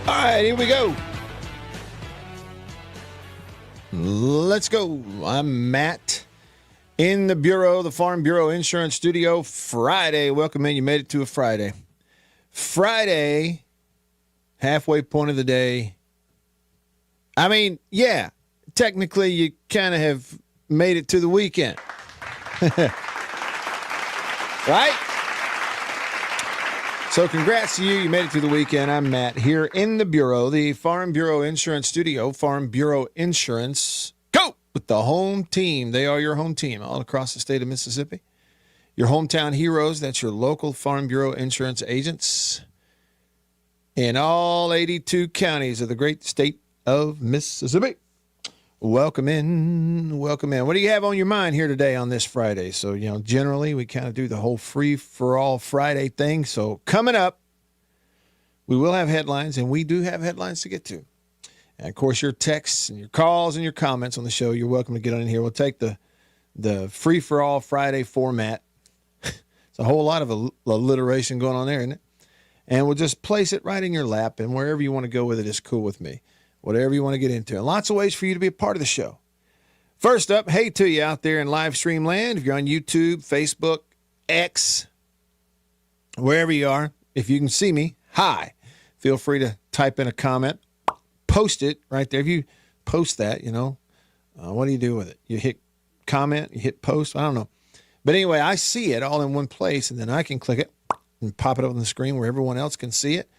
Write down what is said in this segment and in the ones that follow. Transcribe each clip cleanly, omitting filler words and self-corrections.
All right, here we go. Let's go. I'm Matt in the Bureau, the Farm Bureau Insurance Studio. Friday. Welcome in. You made it to a Friday. Friday, halfway point of the day. I mean, yeah, technically you kind of have made it to the weekend. Right? So congrats to you. You made it through the weekend. I'm Matt here in the Bureau, the Farm Bureau Insurance Studio. Farm Bureau Insurance. Go with the home team. They are your home team all across the state of Mississippi. Your hometown heroes. That's your local Farm Bureau Insurance agents in all 82 counties of the great state of Mississippi. Welcome in. Welcome in. What do you have on your mind here today on this Friday? So, generally we kind of do the whole free-for-all Friday thing. So coming up, we will have headlines, and we do have headlines to get to. And, of course, your texts and your calls and your comments on the show, you're welcome to get on in here. We'll take the free-for-all Friday format. It's a whole lot of alliteration going on there, isn't it? And we'll just place it right in your lap, and wherever you want to go with it is cool with me. Whatever you want to get into. And lots of ways for you to be a part of the show. First up, hey to you out there in live stream land. If you're on YouTube, Facebook, X, wherever you are, if you can see me, hi. Feel free to type in a comment. Post it right there. If you post that, what do you do with it? You hit comment, you hit post, I don't know. But anyway, I see it all in one place, and then I can click it and pop it up on the screen where everyone else can see it.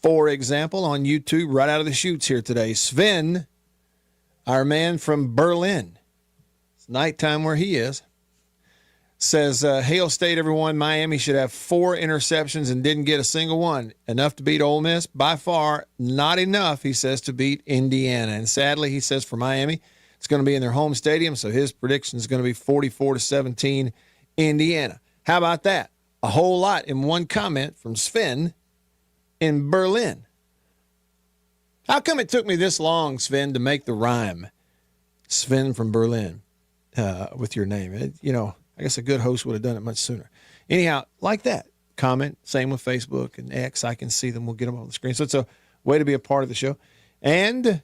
For example, on YouTube, right out of the chutes here today, Sven, our man from Berlin, it's nighttime where he is, says, Hail State, everyone, Miami should have 4 interceptions and didn't get a single one. Enough to beat Ole Miss? By far, not enough, he says, to beat Indiana. And sadly, he says, for Miami, it's going to be in their home stadium, so his prediction is going to be 44-17 Indiana. How about that? A whole lot in one comment from Sven in Berlin. How come it took me this long, Sven, to make the rhyme? Sven from Berlin, with your name. I guess a good host would have done it much sooner. Anyhow, like that. Comment. Same with Facebook and X. I can see them. We'll get them on the screen. So it's a way to be a part of the show. And,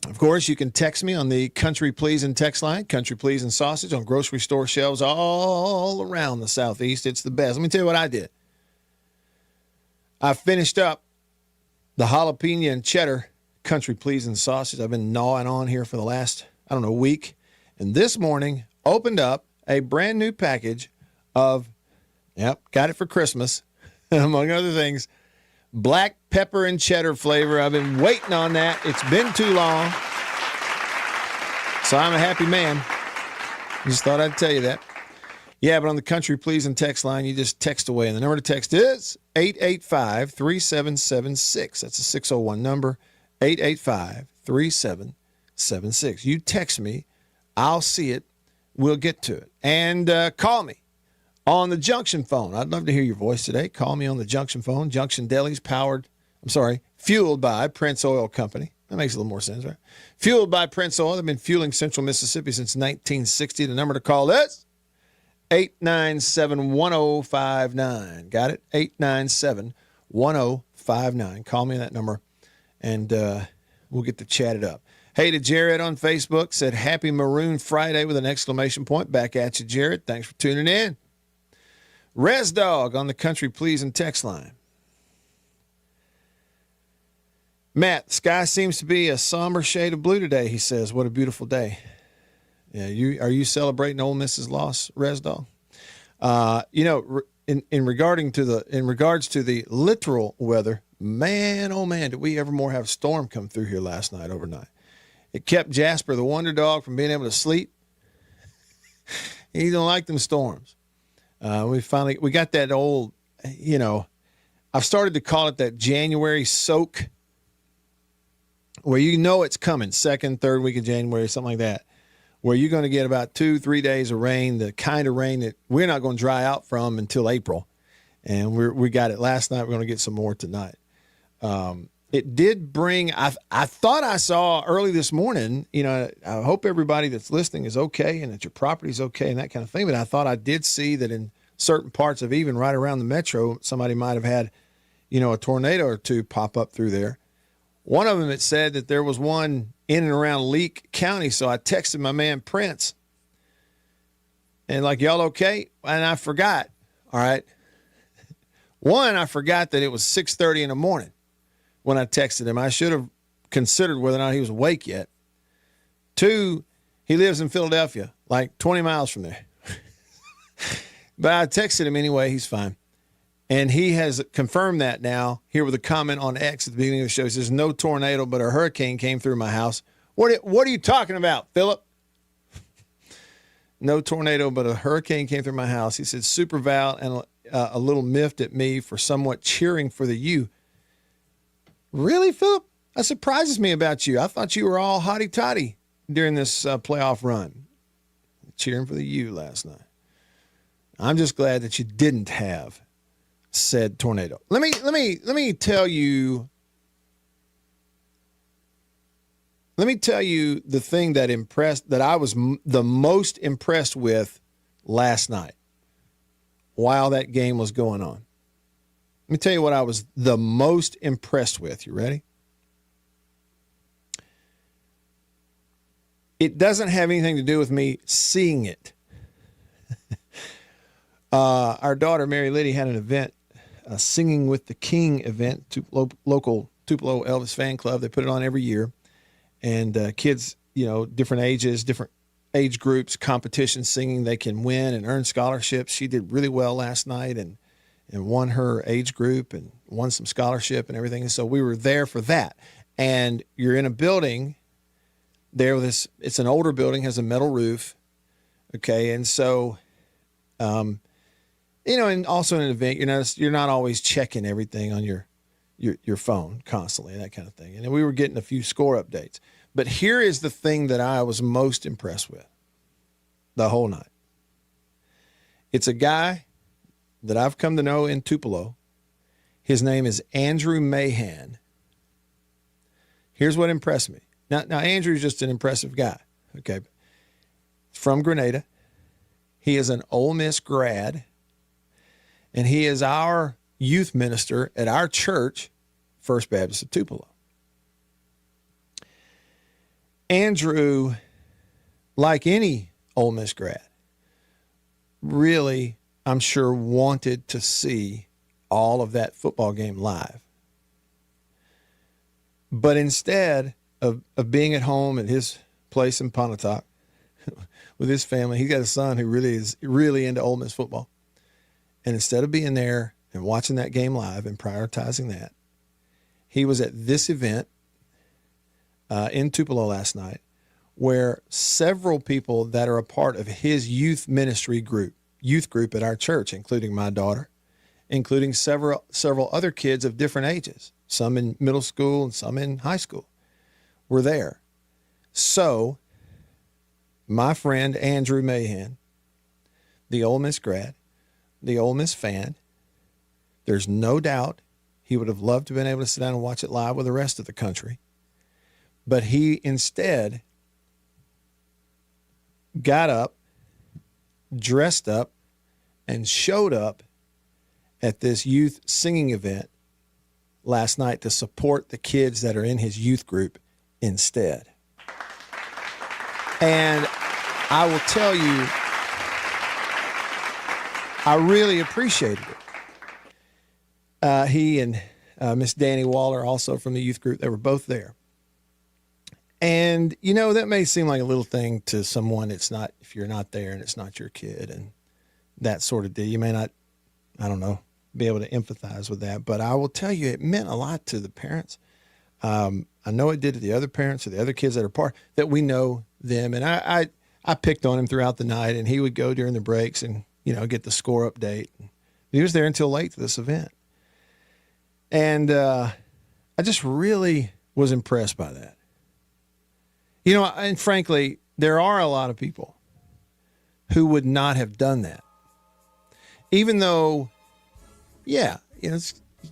of course, you can text me on the Country Pleasin' text line. Country Pleasin' sausage on grocery store shelves all around the Southeast. It's the best. Let me tell you what I did. I finished up the jalapeno and cheddar Country Pleasin' sausage. I've been gnawing on here for the last, week. And this morning, opened up a brand new package of, got it for Christmas, among other things, black pepper and cheddar flavor. I've been waiting on that. It's been too long. So I'm a happy man. Just thought I'd tell you that. Yeah, but on the Country Pleasin' text line, you just text away. And the number to text is 885-3776. That's a 601 number, 885-3776. You text me. I'll see it. We'll get to it. And call me on the Junction phone. I'd love to hear your voice today. Call me on the Junction phone. Junction Deli's fueled by Prince Oil Company. That makes a little more sense, right? Fueled by Prince Oil. They've been fueling Central Mississippi since 1960. The number to call is 897-1059. Got it? 897-1059. Call me on that number, and we'll get to chat it up. Hey to Jared on Facebook, said Happy Maroon Friday with an exclamation point. Back at you, Jared. Thanks for tuning in. Res Dog on the Country Pleasin' text line. Matt, the sky seems to be a somber shade of blue today, he says. What a beautiful day. Yeah, are you celebrating Ole Miss's loss, Res Dog? In regards to the literal weather, man, oh man, did we ever more have a storm come through here last night overnight. It kept Jasper, the wonder dog, from being able to sleep. He don't like them storms. We got that old, I've started to call it that January soak, where it's coming, second, third week of January, something like that, where you're going to get about 2-3 days of rain, the kind of rain that we're not going to dry out from until April. And we got it last night. We're going to get some more tonight. It did bring, I thought I saw early this morning, I hope everybody that's listening is okay and that your property's okay and that kind of thing. But I thought I did see that in certain parts of even right around the metro, somebody might have had a tornado or two pop up through there. One of them, it said that there was one in and around Leake County. So I texted my man Prince and like, y'all okay? And I forgot. All right. One, I forgot that it was 6:30 in the morning when I texted him. I should have considered whether or not he was awake yet. Two, he lives in Philadelphia, like 20 miles from there. But I texted him anyway. He's fine. And he has confirmed that now here with a comment on X at the beginning of the show. He says, no tornado, but a hurricane came through my house. What are you talking about, Philip? No tornado, but a hurricane came through my house. He said, Super Val and a little miffed at me for somewhat cheering for the U. Really, Philip? That surprises me about you. I thought you were all hotty-toddy during this playoff run. Cheering for the U last night. I'm just glad that you didn't have said tornado. Let me tell you. Let me tell you the thing that I was the most impressed with last night while that game was going on. Let me tell you what I was the most impressed with. You ready? It doesn't have anything to do with me seeing it. Our daughter, Mary Liddy, had an event, a Singing with the King event, local Tupelo Elvis fan club. They put it on every year. And kids, different ages, different age groups, competitions singing, they can win and earn scholarships. She did really well last night and won her age group and won some scholarship and everything. And so we were there for that. And you're in a building there with this, it's an older building, has a metal roof. Okay. And so, and also in an event, you're not always checking everything on your phone constantly, that kind of thing. And we were getting a few score updates. But here is the thing that I was most impressed with the whole night. It's a guy that I've come to know in Tupelo. His name is Andrew Mahan. Here's what impressed me. Now Andrew's just an impressive guy. Okay. From Grenada. He is an Ole Miss grad. And he is our youth minister at our church, First Baptist of Tupelo. Andrew, like any Ole Miss grad, really, I'm sure, wanted to see all of that football game live. But instead of being at home at his place in Pontotoc with his family, he's got a son who really is really into Ole Miss football. And instead of being there and watching that game live and prioritizing that, he was at this event in Tupelo last night where several people that are a part of his youth group at our church, including my daughter, including several other kids of different ages, some in middle school and some in high school, were there. So my friend Andrew Mahan, the Ole Miss grad, the Ole Miss fan, there's no doubt he would have loved to have been able to sit down and watch it live with the rest of the country. But he instead got up, dressed up, and showed up at this youth singing event last night to support the kids that are in his youth group instead. And I will tell you, I really appreciated it. He and Miss Danny Waller, also from the youth group, they were both there. And, that may seem like a little thing to someone. It's not, if you're not there and it's not your kid and that sort of deal. You may not, be able to empathize with that. But I will tell you, it meant a lot to the parents. I know it did to the other parents or the other kids that are part, that we know them. And I picked on him throughout the night, and he would go during the breaks and, get the score update. He was there until late to this event. And I just really was impressed by that. And frankly, there are a lot of people who would not have done that. Even though, you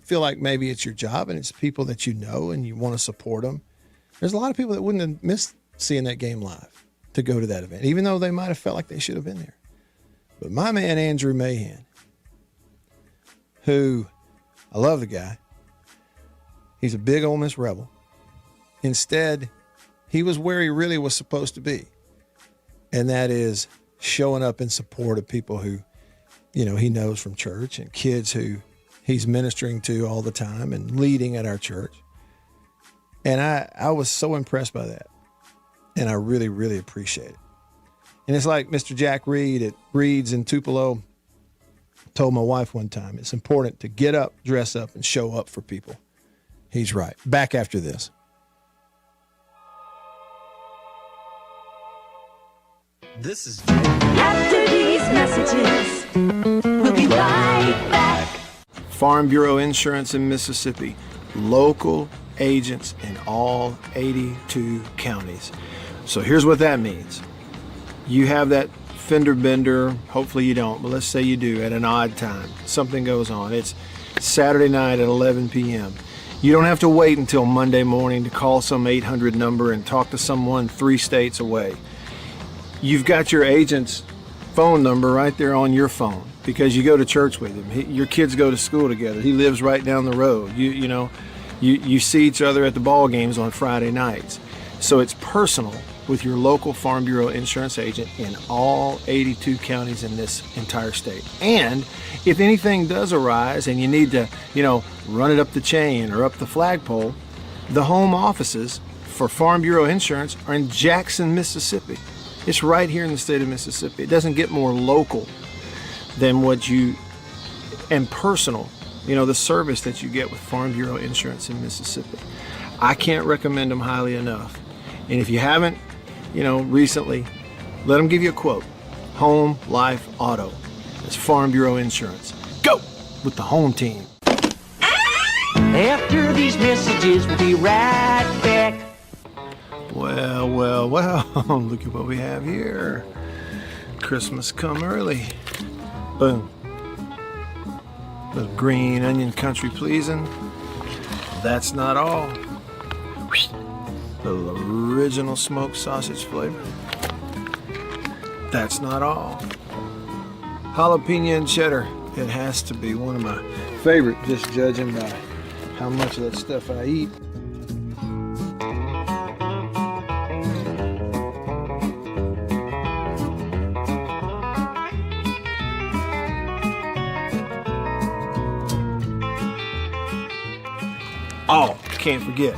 feel like maybe it's your job and it's people that you know and you want to support them. There's a lot of people that wouldn't have missed seeing that game live to go to that event, even though they might have felt like they should have been there. But my man, Andrew Mahan, who I love the guy, He's a big Ole Miss rebel. Instead, he was where he really was supposed to be. And that is showing up in support of people who, he knows from church and kids who he's ministering to all the time and leading at our church. And I was so impressed by that. And I really, really appreciate it. And it's like Mr. Jack Reed at Reed's in Tupelo told my wife one time, it's important to get up, dress up, and show up for people. He's right. Back after this. This is After these messages, we'll be right back. Farm Bureau Insurance in Mississippi. Local agents in all 82 counties. So here's what that means. You have that fender bender, hopefully you don't, but let's say you do at an odd time. Something goes on. It's Saturday night at 11 p.m. You don't have to wait until Monday morning to call some 800 number and talk to someone 3 states away. You've got your agent's phone number right there on your phone because you go to church with him. Your kids go to school together. He lives right down the road. You see each other at the ball games on Friday nights. So it's personal with your local Farm Bureau insurance agent in all 82 counties in this entire state. And if anything does arise and you need to, run it up the chain or up the flagpole, the home offices for Farm Bureau Insurance are in Jackson, Mississippi. It's right here in the state of Mississippi. It doesn't get more local than and personal, the service that you get with Farm Bureau Insurance in Mississippi. I can't recommend them highly enough. And if you haven't, recently, let them give you a quote. Home, life, auto. That's Farm Bureau Insurance. Go with the home team. After these messages, we'll be right back. Well, look at what we have here. Christmas come early. Boom. Little green onion country pleasing. That's not all. Little original smoked sausage flavor. That's not all. Jalapeno and cheddar. It has to be one of my favorite, just judging by how much of that stuff I eat. Oh, can't forget.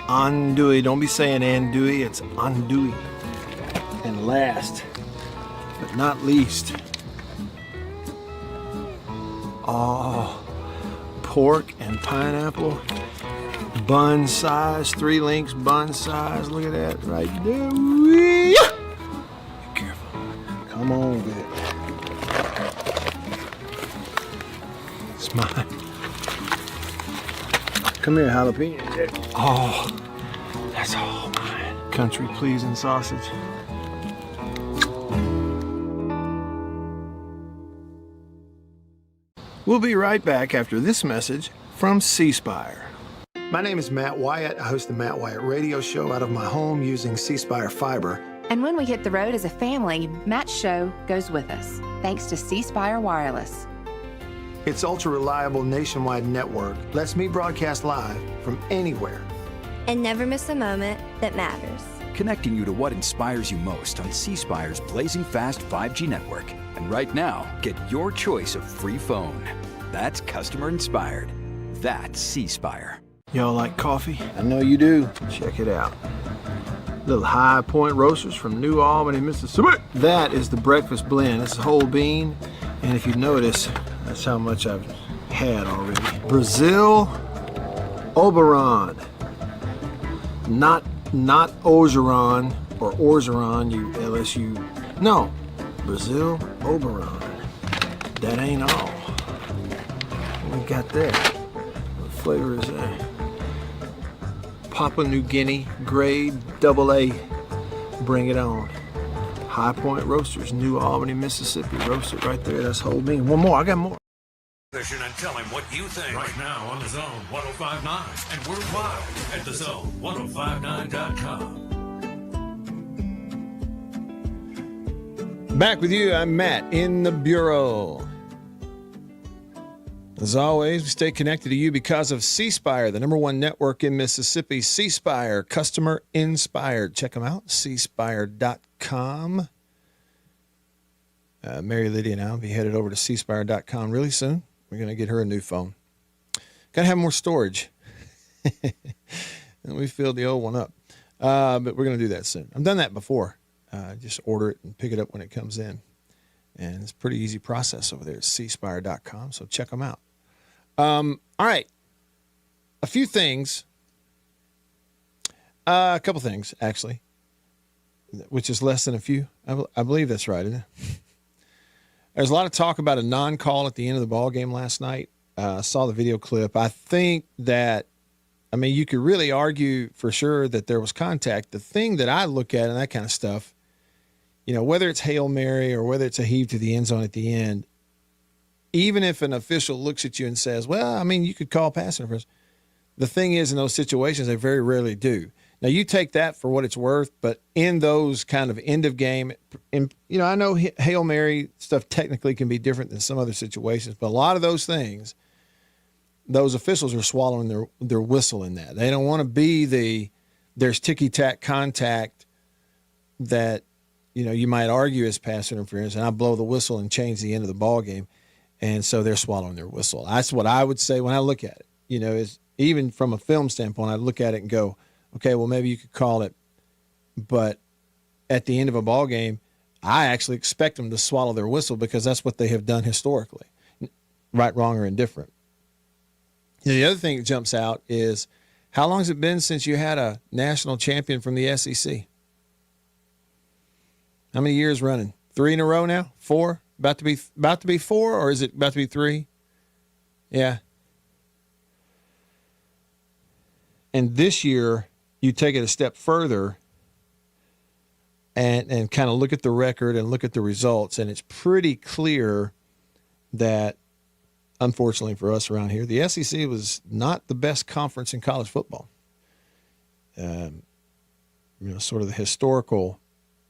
Andouille. Don't be saying andouille, it's andouille. And last, but not least, pork and pineapple, bun size, 3 links, bun size. Look at that right there. Be careful. Come on with it. It's mine. Come here, jalapeno. Oh, that's all mine. Country pleasing sausage. We'll be right back after this message from C Spire. My name is Matt Wyatt. I host the Matt Wyatt radio show out of my home using C Spire fiber. And when we hit the road as a family, Matt's show goes with us, thanks to C Spire Wireless. Its ultra-reliable nationwide network lets me broadcast live from anywhere. And never miss a moment that matters. connecting you to what inspires you most on C Spire's blazing fast 5G network. And right now, get your choice of free phone. That's customer inspired. That's C Spire. Y'all like coffee? I know you do. Check it out. Little High Point Roasters from New Albany, Mississippi. That is the breakfast blend. It's a whole bean. And if you notice, that's how much I've had already. Brazil Oberon. Not Ogeron or Orgeron, you LSU. No, Brazil Oberon. That ain't all. We got that. What flavor is that? Papua New Guinea grade AA. Bring it on. High Point Roasters, New Albany, Mississippi. Roasted right there. That's whole bean. One more. I got more. And tell him what you think right now on the Zone 105.9 and worldwide at thezone1059.com. Back with you. I'm Matt in the Bureau. As always, we stay connected to you because of C Spire, the #1 network in Mississippi. C Spire, customer inspired. Check them out, cspire.com. Mary Lydia and I will be headed over to cspire.com really soon. We're going to get her a new phone. Got to have more storage. And we filled the old one up. But we're going to do that soon. I've done that before. Just order it and pick it up when it comes in. And it's a pretty easy process over there at cspire.com, so check them out. All right. A few things. A couple things, actually, which is less than a few. I believe that's right, isn't it? There's a lot of talk about a non-call at the end of the ball game last night. I saw the video clip. I think that, I mean, you could really argue for sure that there was contact. The thing that I look at and that kind of stuff, you know, whether it's Hail Mary or whether it's a heave to the end zone at the end, even if an official looks at you and says, well, I mean, you could call pass interference. The thing is, in those situations, they very rarely do. Now, you take that for what it's worth, but in those kind of end of game, and, you know, I know Hail Mary stuff technically can be different than some other situations, but a lot of those things, those officials are swallowing their whistle in that. They don't want to be there's ticky-tack contact that, you know, you might argue as pass interference, and I blow the whistle and change the end of the ball game, and so they're swallowing their whistle. That's what I would say when I look at it. You know, is even from a film standpoint, I look at it and go, okay, well, maybe you could call it, but at the end of a ball game, I actually expect them to swallow their whistle because that's what they have done historically, right, wrong, or indifferent. You know, the other thing that jumps out is how long has it been since you had a national champion from the SEC? How many years running? 3 in a row now? 4? About to be 4, or is it about to be 3? Yeah. And this year, you take it a step further and kind of look at the record and look at the results, and it's pretty clear that, unfortunately for us around here, the SEC was not the best conference in college football. You know, sort of the historical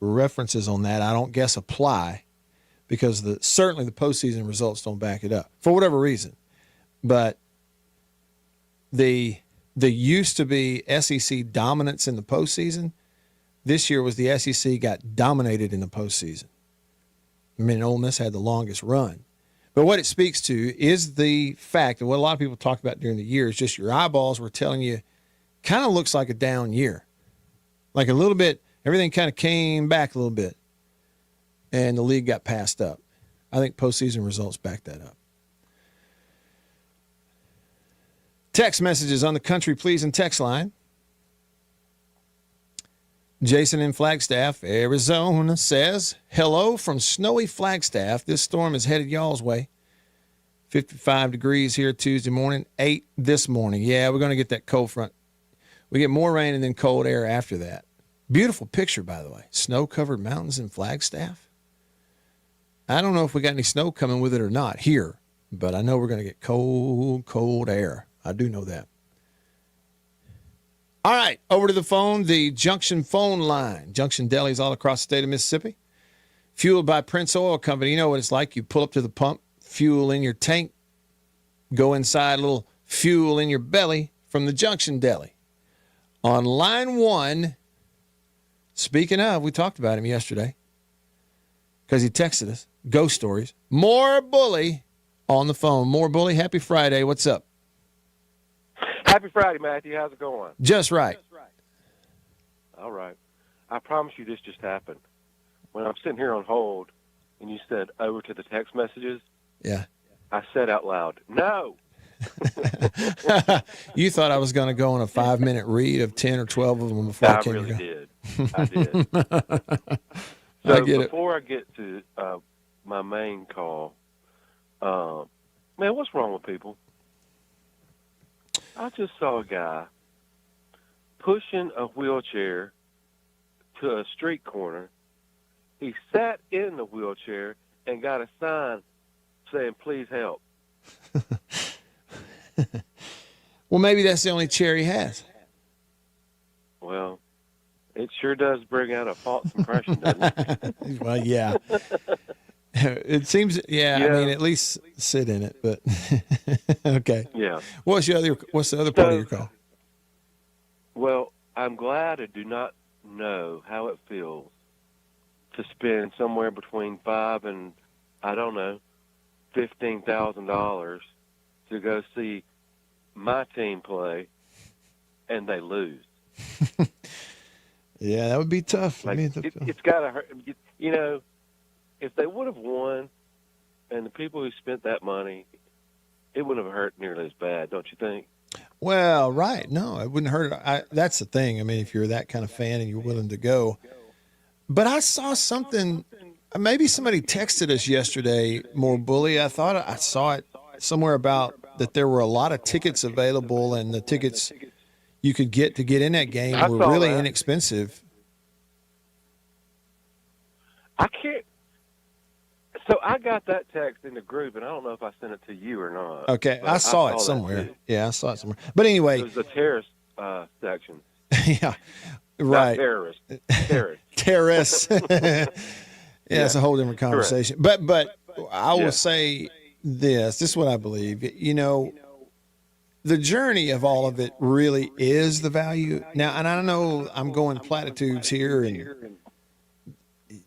references on that, I don't guess apply because certainly the postseason results don't back it up for whatever reason. But the used to be SEC dominance in the postseason. This year was the SEC got dominated in the postseason. I mean, Ole Miss had the longest run. But what it speaks to is the fact, and what a lot of people talk about during the year, is just your eyeballs were telling you kind of looks like a down year. Like a little bit, everything kind of came back a little bit, and the league got passed up. I think postseason results back that up. Text messages on the Country Pleasing text line. Jason in Flagstaff, Arizona says, hello from snowy Flagstaff. This storm is headed y'all's way. 55 degrees here Tuesday morning, 8 this morning. Yeah, we're going to get that cold front. We get more rain and then cold air after that. Beautiful picture, by the way. Snow-covered mountains in Flagstaff. I don't know if we got any snow coming with it or not here, but I know we're going to get cold, cold air. I do know that. All right, over to the phone, the Junction phone line. Junction delis all across the state of Mississippi. Fueled by Prince Oil Company. You know what it's like. You pull up to the pump, fuel in your tank, go inside, a little fuel in your belly from the Junction Deli. On line 1, speaking of, we talked about him yesterday because he texted us. Ghost stories. More Bully on the phone. More Bully, happy Friday. What's up? Happy Friday, Matthew. How's it going? Just right. All right. I promise you this just happened. When I'm sitting here on hold and you said over to the text messages, Yeah. I said out loud, no. You thought I was going to go on a 5-minute read of 10 or 12 of them before I came really here. did. I did. I So get before I get to my main call, man, what's wrong with people? I just saw a guy pushing a wheelchair to a street corner. He sat in the wheelchair and got a sign saying, please help. Well, maybe that's the only chair he has. Well, it sure does bring out a false impression, doesn't it? Well, yeah. It seems, yeah. I mean, at least sit in it. But okay. Yeah. What's the other part of your call? Well, I'm glad I do not know how it feels to spend somewhere between $5,000 and $15,000 to go see my team play, and they lose. Yeah, that would be tough. Like, I mean, it's got to hurt. You know, if they would have won, and the people who spent that money, it wouldn't have hurt nearly as bad, don't you think? well, right. No, it wouldn't hurt. That's the thing. I mean, if you're that kind of fan and you're willing to go. But I saw something. Maybe somebody texted us yesterday, more bully. I thought I saw it somewhere about that there were a lot of tickets available, and the tickets you could get to get in that game I were saw really that. inexpensive. I can't. So I got that text in the group, and I don't know if I sent it to you or not. Okay, but I saw it that somewhere. too. Yeah, I saw it somewhere. But anyway, It was the terrace section. yeah, Not right. terrorist. Terrace. Terrorists. Yeah, it's a whole different conversation. But I will say this is what I believe. You know, the journey of all of it really is the value. Now, and I know I'm going platitudes here and,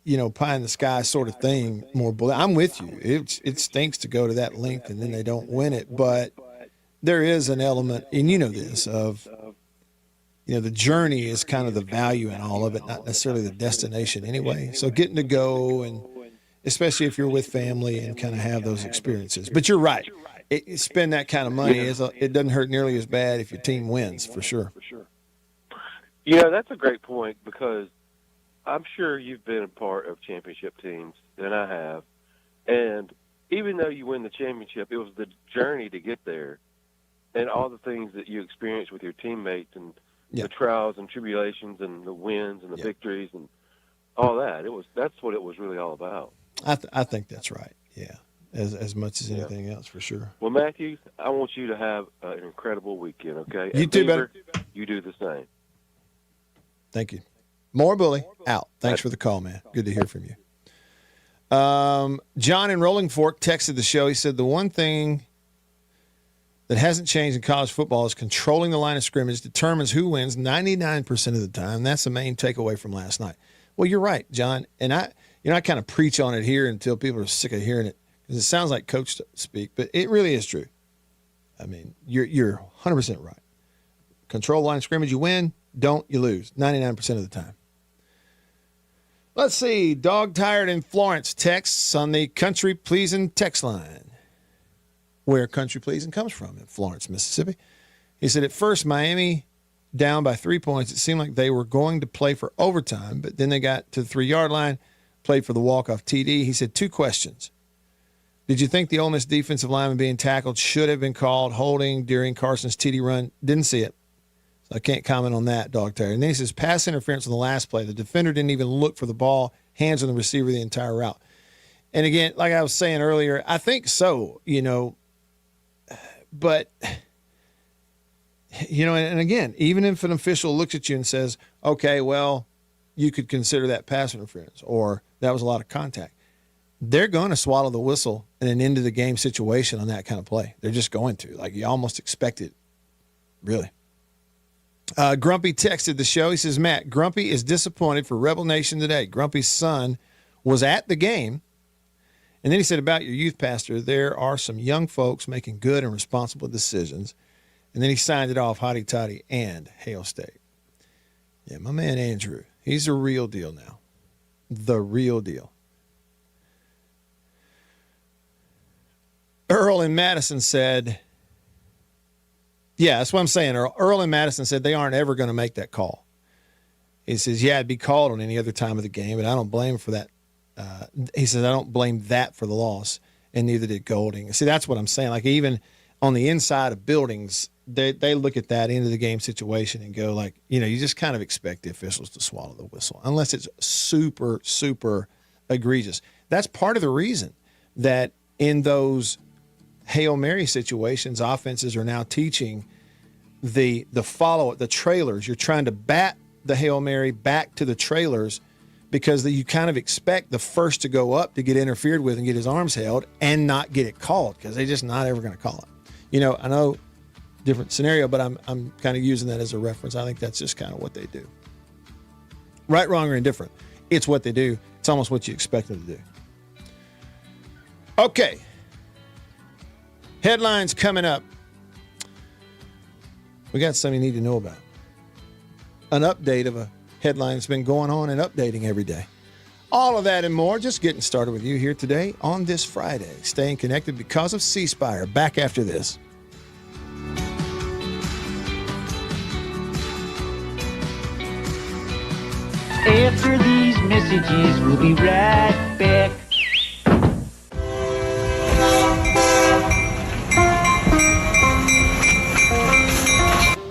you know, pie in the sky sort of thing. I'm with you. It stinks to go to that length and then they don't win it. But there is an element, and you know this, of, you know, the journey is kind of the value in all of it, not necessarily the destination anyway. So getting to go, and especially if you're with family and kind of have those experiences. But you're right. Spend that kind of money, it doesn't hurt nearly as bad if your team wins, for sure. You know, that's a great point, because I'm sure you've been a part of championship teams, and I have. And even though you win the championship, it was the journey to get there and all the things that you experience with your teammates and the trials and tribulations and the wins and the victories and all that. That's what it was really all about. I think that's right. Yeah. As much as anything else, for sure. Well, Matthew, I want you to have an incredible weekend, okay? You And too, Beaver, buddy. you do the same. Thank you. More bully out. Thanks for the call, man. Good to hear from you. John in Rolling Fork texted the show. He said the one thing that hasn't changed in college football is controlling the line of scrimmage determines who wins 99% of the time. That's the main takeaway from last night. Well, you're right, John. And I kind of preach on it here until people are sick of hearing it, because it sounds like coach speak, but it really is true. I mean, you're 100% right. Control line of scrimmage, you win. Don't, you lose 99% of the time. Let's see. Dog Tired in Florence texts on the Country Pleasing text line, where Country Pleasing comes from, in Florence, Mississippi. He said, at first, Miami down by 3 points. It seemed like they were going to play for overtime, but then they got to the 3-yard line, played for the walk-off TD. He said, 2 questions. Did you think the Ole Miss defensive lineman being tackled should have been called holding during Carson's TD run? Didn't see it. So I can't comment on that, Dog Tired. And then he says, pass interference on the last play. The defender didn't even look for the ball, hands on the receiver the entire route. And again, like I was saying earlier, I think so, you know, but, you know, and again, even if an official looks at you and says, okay, well, you could consider that pass interference or that was a lot of contact, they're going to swallow the whistle in an end of the game situation on that kind of play. They're just going to. Like, you almost expect it, really. Grumpy texted the show. He says, Matt, Grumpy is disappointed for Rebel Nation today. Grumpy's son was at the game. And then he said about your youth pastor, there are some young folks making good and responsible decisions. And then he signed it off, hotty toddy and Hail State. Yeah, my man Andrew, he's the real deal now. The real deal. Earl in Madison said, yeah, that's what I'm saying. Earl in Madison said they aren't ever going to make that call. He says, yeah, it'd be called on any other time of the game, but I don't blame him for that. He says, I don't blame that for the loss, and neither did Golding. See, that's what I'm saying. Like, even on the inside of buildings, they look at that end of the game situation and go, like, you know, you just kind of expect the officials to swallow the whistle unless it's super, super egregious. That's part of the reason that in those Hail Mary situations, offenses are now teaching the follow-up, the trailers. You're trying to bat the Hail Mary back to the trailers because you kind of expect the first to go up to get interfered with and get his arms held and not get it called, because they're just not ever going to call it. You know, I know different scenario, but I'm kind of using that as a reference. I think that's just kind of what they do. Right, wrong, or indifferent. It's what they do. It's almost what you expect them to do. Okay. Headlines coming up. We got something you need to know about. An update of a headline that's been going on and updating every day. All of that and more, just getting started with you here today on this Friday. Staying connected because of C Spire. Back after this. After these messages, we'll be right back.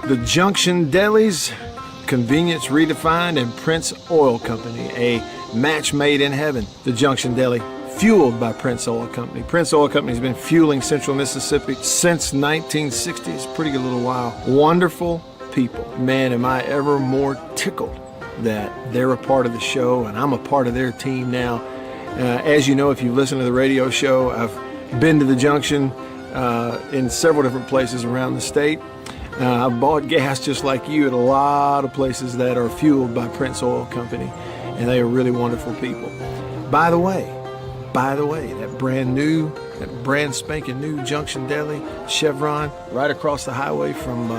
The Junction Delis, Convenience Redefined, and Prince Oil Company, a match made in heaven. The Junction Deli, fueled by Prince Oil Company. Prince Oil Company has been fueling Central Mississippi since 1960. It's a pretty good little while. Wonderful people. Man, am I ever more tickled that they're a part of the show and I'm a part of their team now. As you know, if you listen to the radio show, I've been to the Junction in several different places around the state. I've bought gas just like you at a lot of places that are fueled by Prince Oil Company, and they are really wonderful people. By the way, that brand spanking new Junction Deli, Chevron, right across the highway from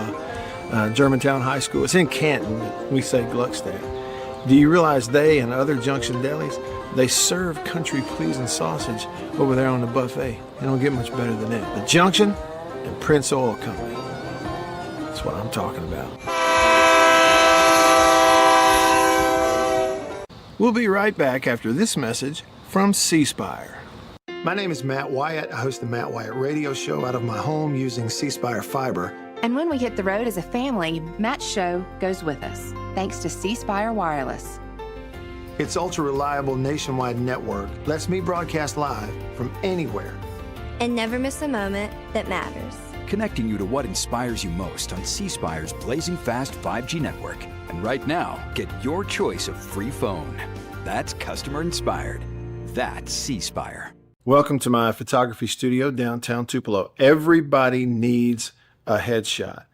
Germantown High School. It's in Canton. We say Gluckstadt. Do you realize they and other Junction Delis, they serve country pleasing sausage over there on the buffet? They don't get much better than that. The Junction and Prince Oil Company. That's what I'm talking about. We'll be right back after this message from C Spire. My name is Matt Wyatt. I host the Matt Wyatt radio show out of my home using C Spire fiber. And when we hit the road as a family, Matt's show goes with us, thanks to C Spire Wireless. Its ultra-reliable nationwide network lets me broadcast live from anywhere. And never miss a moment that matters. Connecting you to what inspires you most on C Spire's blazing fast 5G network. And right now, get your choice of free phone. That's customer inspired. That's C Spire. Welcome to my photography studio downtown Tupelo. Everybody needs a headshot,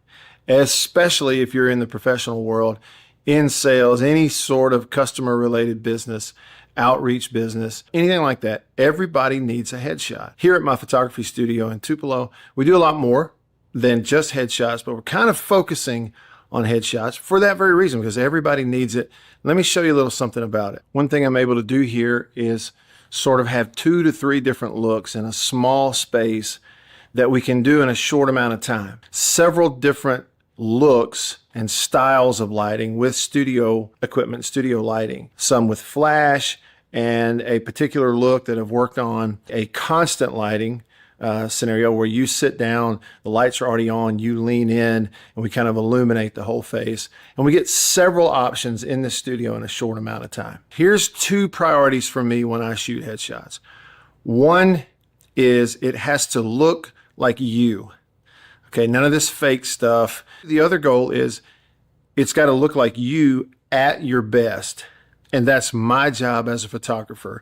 especially if you're in the professional world, in sales, any sort of customer related business, outreach business, anything like that. Everybody needs a headshot. Here at my photography studio in Tupelo, we do a lot more than just headshots, but we're kind of focusing on headshots for that very reason, because everybody needs it. Let me show you a little something about it. One thing I'm able to do here is sort of have 2 to 3 different looks in a small space that we can do in a short amount of time. Several different looks and styles of lighting with studio equipment, studio lighting. Some with flash, and a particular look that I've worked on, a constant lighting scenario where you sit down, the lights are already on, you lean in, and we kind of illuminate the whole face. And we get several options in the studio in a short amount of time. Here's 2 priorities for me when I shoot headshots. One is it has to look like you. Okay, none of this fake stuff. The other goal is it's got to look like you at your best. And that's my job as a photographer.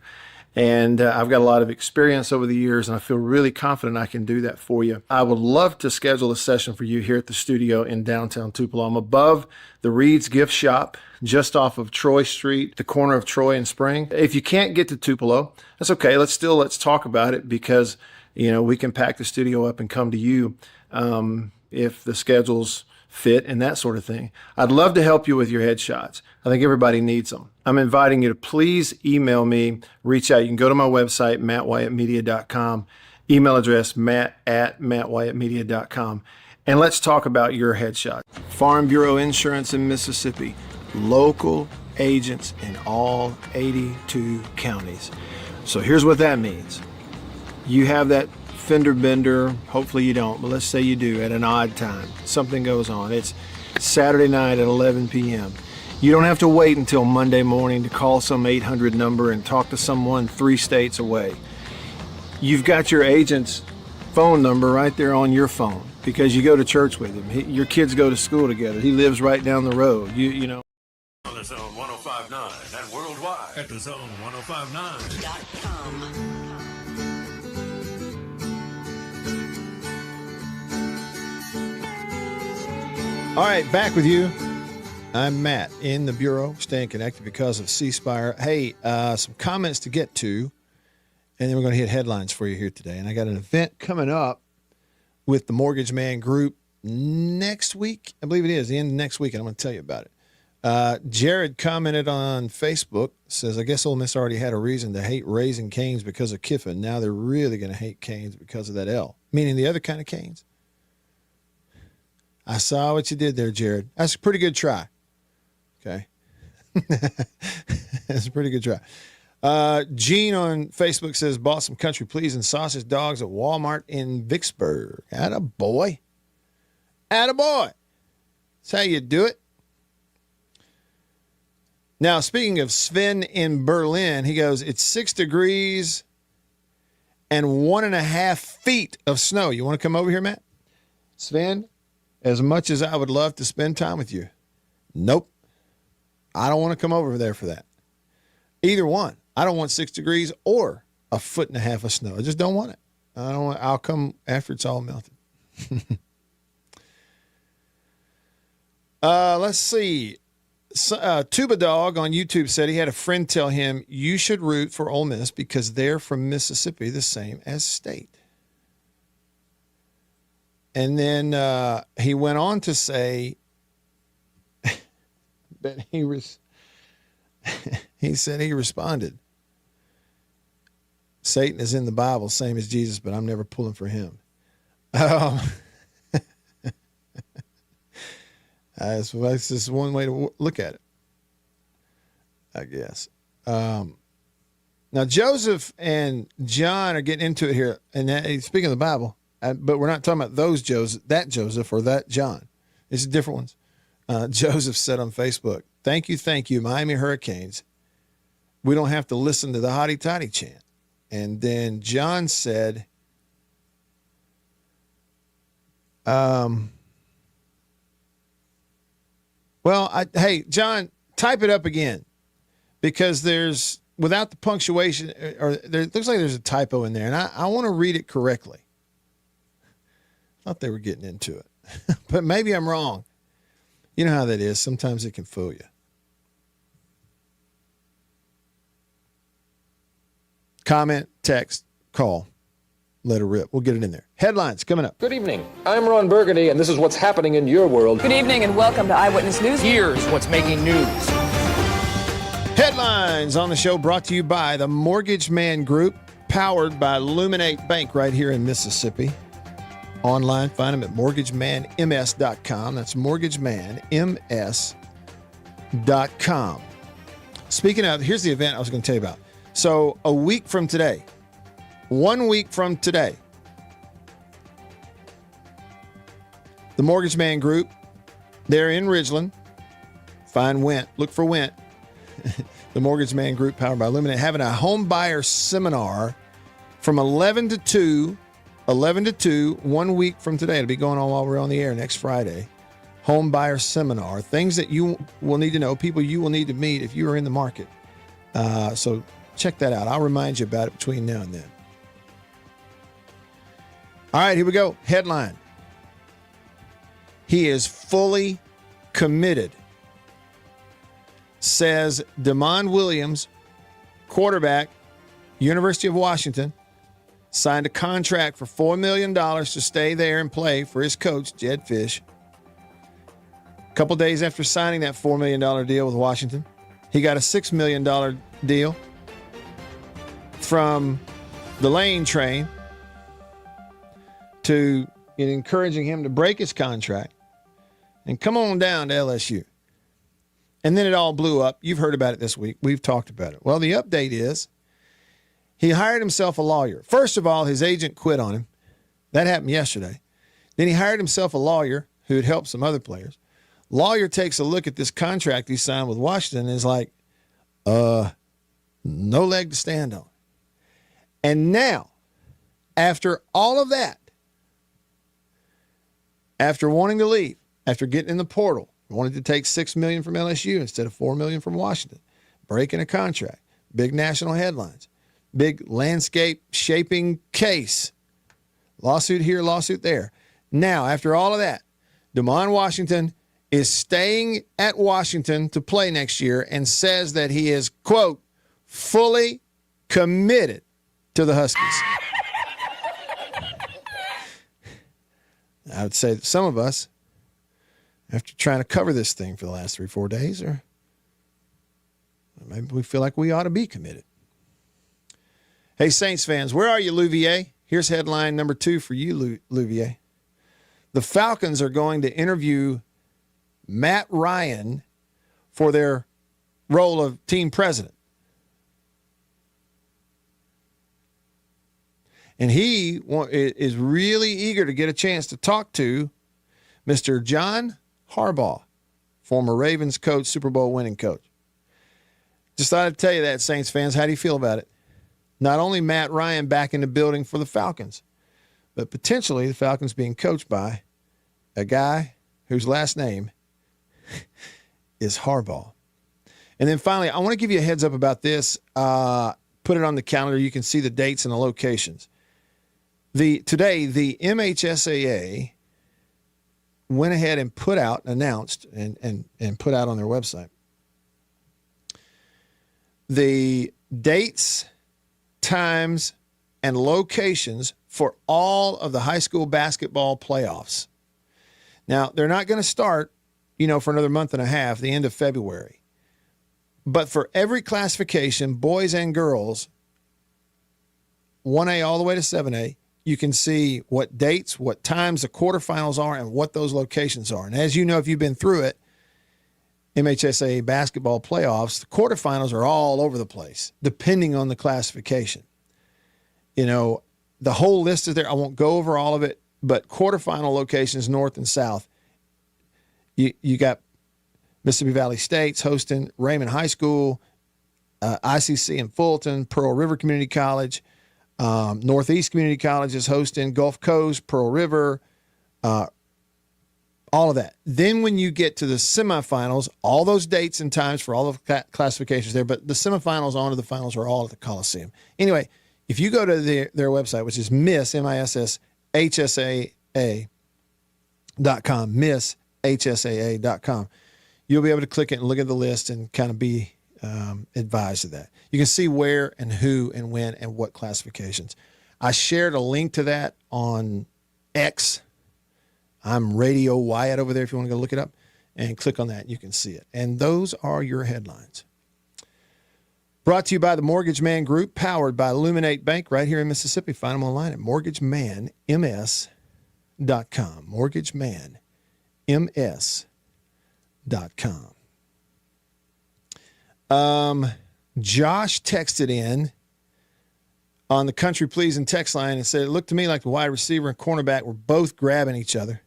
And I've got a lot of experience over the years, and I feel really confident I can do that for you. I would love to schedule a session for you here at the studio in downtown Tupelo. I'm above the Reed's Gift Shop, just off of Troy Street, the corner of Troy and Spring. If you can't get to Tupelo, that's okay. Let's talk about it, because you know, we can pack the studio up and come to you if the schedules fit and that sort of thing. I'd love to help you with your headshots. I think everybody needs them. I'm inviting you to please email me, reach out. You can go to my website, mattwyattmedia.com, email address matt@mattwyattmedia.com, and let's talk about your headshot. Farm Bureau Insurance in Mississippi, local agents in all 82 counties. So here's what that means. You have that fender bender, hopefully you don't, but let's say you do at an odd time. Something goes on. It's Saturday night at 11 p.m. You don't have to wait until Monday morning to call some 800 number and talk to someone 3 states away. You've got your agent's phone number right there on your phone because you go to church with him. Your kids go to school together. He lives right down the road. You know. On the Zone 105.9 and worldwide at the Zone 1059.com. All right, back with you. I'm Matt in the Bureau, staying connected because of C Spire. Hey, some comments to get to, and then we're going to hit headlines for you here today. And I got an event coming up with the Mortgage Man Group next week. I believe it is the end of next week, and I'm going to tell you about it. Jared commented on Facebook, says, I guess Ole Miss already had a reason to hate Raising Canes because of Kiffin. Now they're really going to hate Canes because of that L, meaning the other kind of Canes. I saw what you did there, Jared. That's a pretty good try. Okay. That's a pretty good try. Gene on Facebook says, bought some country pleasing sausage dogs at Walmart in Vicksburg. Attaboy. Attaboy. That's how you do it. Now, speaking of Sven in Berlin, he goes, it's 6 degrees and 1.5 feet of snow. You want to come over here, Matt? Sven, as much as I would love to spend time with you, nope. I don't want to come over there for that. Either one. I don't want 6 degrees or 1.5 feet of snow. I just don't want it. I don't want. I'll come after it's all melted. Let's see. Tuba Dog on YouTube said he had a friend tell him you should root for Ole Miss because they're from Mississippi, the same as State. And then he went on to say that he said he responded, Satan is in the Bible, same as Jesus, but I'm never pulling for him. That's just one way to look at it, I guess. Now, Joseph and John are getting into it here. And speaking of the Bible, but we're not talking about those Joseph, that Joseph or that John. It's different ones. Joseph said on Facebook, thank you, Miami Hurricanes. We don't have to listen to the hotty toddy chant. And then John said, hey, John, type it up again because there's, without the punctuation, or there looks like there's a typo in there, and I want to read it correctly. Thought they were getting into it, but maybe I'm wrong. You know how that is. Sometimes it can fool you. Comment, text, call, let it rip. We'll get it in there. Headlines coming up. Good evening. I'm Ron Burgundy, and this is what's happening in your world. Good evening, and welcome to Eyewitness News. Here's what's making news. Headlines on the show brought to you by the Mortgage Man Group, powered by Luminate Bank right here in Mississippi. Online, find them at mortgagemanms.com. That's mortgagemanms.com. Speaking of, here's the event I was going to tell you about. So a week from today, 1 week from today, the Mortgage Man Group, they're in Ridgeland. Find Went. Look for Went. The Mortgage Man Group, powered by Luminate, having a home buyer seminar from 11 to 2, 1 week from today. It'll be going on while we're on the air next Friday. Home buyer seminar. Things that you will need to know, people you will need to meet if you are in the market. So check that out. I'll remind you about it between now and then. All right, here we go. Headline. He is fully committed, says Damon Williams, quarterback, University of Washington, signed a contract for $4 million to stay there and play for his coach, Jed Fish. A couple days after signing that $4 million deal with Washington, he got a $6 million deal from the Lane Train to encouraging him to break his contract and come on down to LSU. And then it all blew up. You've heard about it this week. We've talked about it. Well, the update is he hired himself a lawyer. First of all, his agent quit on him. That happened yesterday. Then he hired himself a lawyer who had helped some other players. Lawyer takes a look at this contract he signed with Washington and is like, no leg to stand on. And now, after all of that, after wanting to leave, after getting in the portal, wanted to take $6 million from LSU instead of $4 million from Washington, breaking a contract. Big national headlines. Big landscape shaping case. Lawsuit here, lawsuit there. Now, after all of that, DeMond Washington is staying at Washington to play next year and says that he is, quote, fully committed to the Huskies. I would say that some of us, after trying to cover this thing for the last 3-4 days, or maybe we feel like we ought to be committed. Hey, Saints fans, where are you, Louvier? Here's headline number 2 for you, Louvier. The Falcons are going to interview Matt Ryan for their role of team president. And he is really eager to get a chance to talk to Mr. John Harbaugh, former Ravens coach, Super Bowl winning coach. Just thought I'd tell you that, Saints fans. How do you feel about it? Not only Matt Ryan back in the building for the Falcons, but potentially the Falcons being coached by a guy whose last name is Harbaugh. And then finally, I want to give you a heads up about this. Put it on the calendar. You can see the dates and the locations. Today, the MHSAA went ahead and put out, announced, and put out on their website the dates, times, and locations for all of the high school basketball playoffs. Now, they're not going to start, for another month and a half, the end of February. But for every classification, boys and girls, 1A all the way to 7A, you can see what dates, what times the quarterfinals are, and what those locations are. And as you know, if you've been through it, MHSAA basketball playoffs, the quarterfinals are all over the place, depending on the classification. The whole list is there. I won't go over all of it, but quarterfinal locations, north and south. You got Mississippi Valley State's hosting Raymond High School, ICC in Fulton, Pearl River Community College, Northeast Community College is hosting, Gulf Coast, Pearl River, all of that. Then when you get to the semifinals, all those dates and times for all of the classifications there, but the semifinals on to the finals are all at the Coliseum. Anyway, if you go to their website, which is MISSHSAA.com, MISSHSAA.com, you'll be able to click it and look at the list and kind of be advised of that. You can see where and who and when and what classifications. I shared a link to that on X. I'm Radio Wyatt over there if you want to go look it up, and click on that. You can see it. And those are your headlines. Brought to you by the Mortgage Man Group, powered by Illuminate Bank right here in Mississippi. Find them online at mortgagemanms.com. mortgagemanms.com. Josh texted in on the Country Pleasing text line and said, it looked to me like the wide receiver and cornerback were both grabbing each other.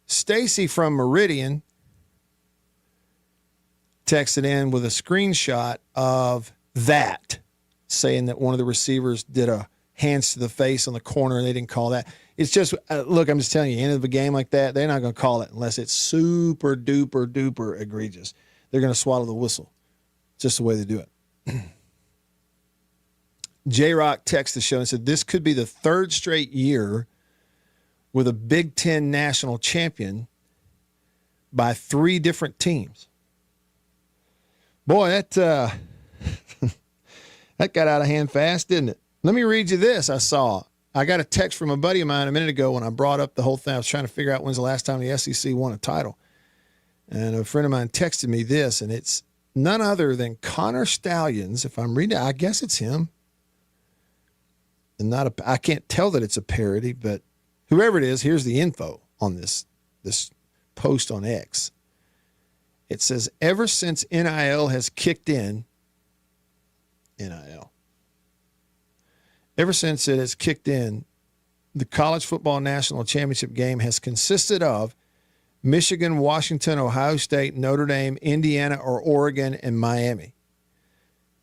Stacy from Meridian texted in with a screenshot of that, saying that one of the receivers did a hands to the face on the corner and they didn't call that. It's just, look, I'm just telling you, end of a game like that, they're not going to call it unless it's super duper duper egregious. They're going to swallow the whistle. It's just the way they do it. J-Rock texted the show and said, this could be the third straight year with a Big Ten national champion by 3 different teams. Boy, that that got out of hand fast, didn't it? Let me read you this I saw. I got a text from a buddy of mine a minute ago when I brought up the whole thing. I was trying to figure out when's the last time the SEC won a title. And a friend of mine texted me this, and it's none other than Connor Stallions. If I'm reading it, I guess it's him. And I can't tell that it's a parody, but whoever it is, here's the info on this post on X. It says, ever since NIL has kicked in, ever since it has kicked in, the college football national championship game has consisted of Michigan, Washington, Ohio State, Notre Dame, Indiana, or Oregon, and Miami.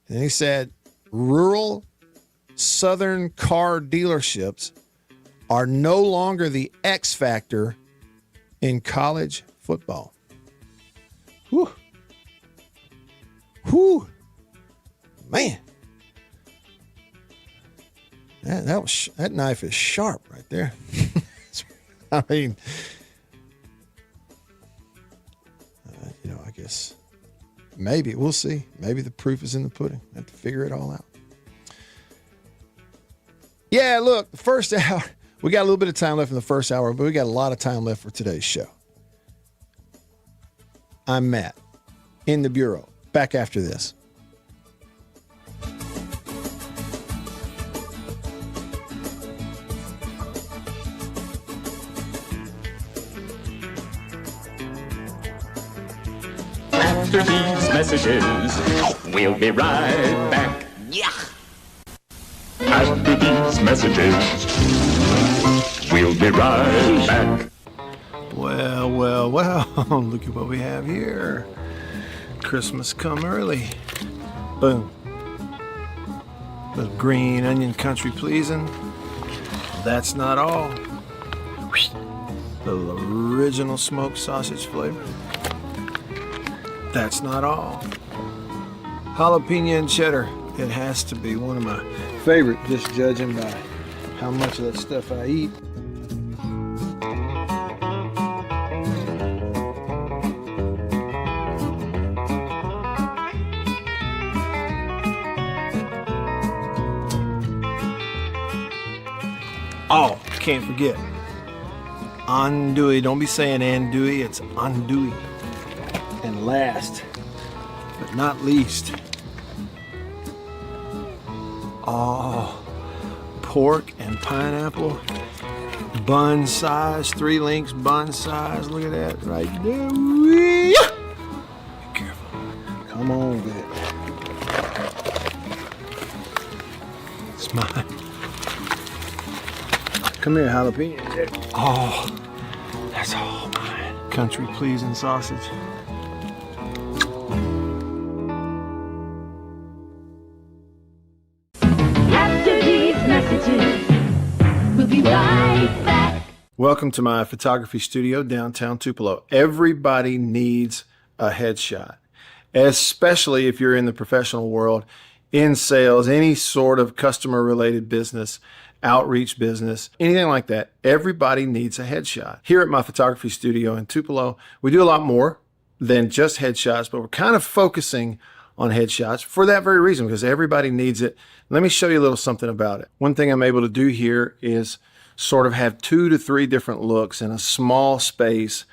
And he said, rural Southern car dealerships are no longer the X factor in college football. Whew. Whew. Man. That knife is sharp right there. I mean, I guess maybe we'll see. Maybe the proof is in the pudding. I have to figure it all out. Yeah, look, the first hour, we got a little bit of time left in the first hour, but we got a lot of time left for today's show. I'm Matt in the Bureau. Back after this. After these messages, we'll be right back. Yeah. After these messages, we'll be right back. Well, look at what we have here. Christmas come early. Boom. Little green onion country pleasing. That's not all. Little original smoked sausage flavor. That's not all. Jalapeno and cheddar. It has to be one of my favorite, just judging by how much of that stuff I eat. Oh, can't forget. Andouille. Don't be saying andouille, it's andouille. And last, but not least, pork and pineapple, bun size, 3 links, bun size. Look at that right there. Be careful. Come on with it. It's mine. Come here, jalapeno. Oh, that's all mine. Country pleasing sausage. We'll be right back. Welcome to my photography studio downtown Tupelo. Everybody needs a headshot, especially if you're in the professional world, in sales, any sort of customer related business, outreach business, anything like that. Everybody needs a headshot. Here at my photography studio in Tupelo, we do a lot more than just headshots, but we're kind of focusing on headshots for that very reason, because everybody needs it. Let me show you a little something about it. One thing I'm able to do here is sort of have 2 to 3 different looks in a small space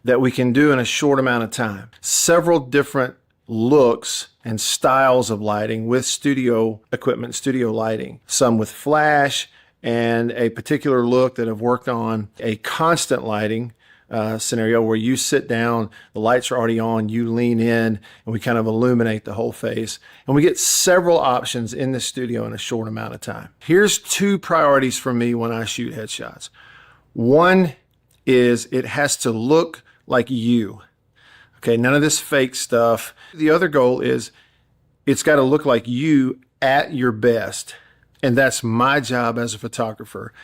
that we can do in a short amount of time. Several different looks and styles of lighting with studio equipment, studio lighting. Some with flash and a particular look that I've worked on, a constant lighting scenario where you sit down, the lights are already on, you lean in, and we kind of illuminate the whole face. And we get several options in the studio in a short amount of time. Here's 2 priorities for me when I shoot headshots. One is it has to look like you. Okay, none of this fake stuff. The other goal is it's got to look like you at your best. And that's my job as a photographer.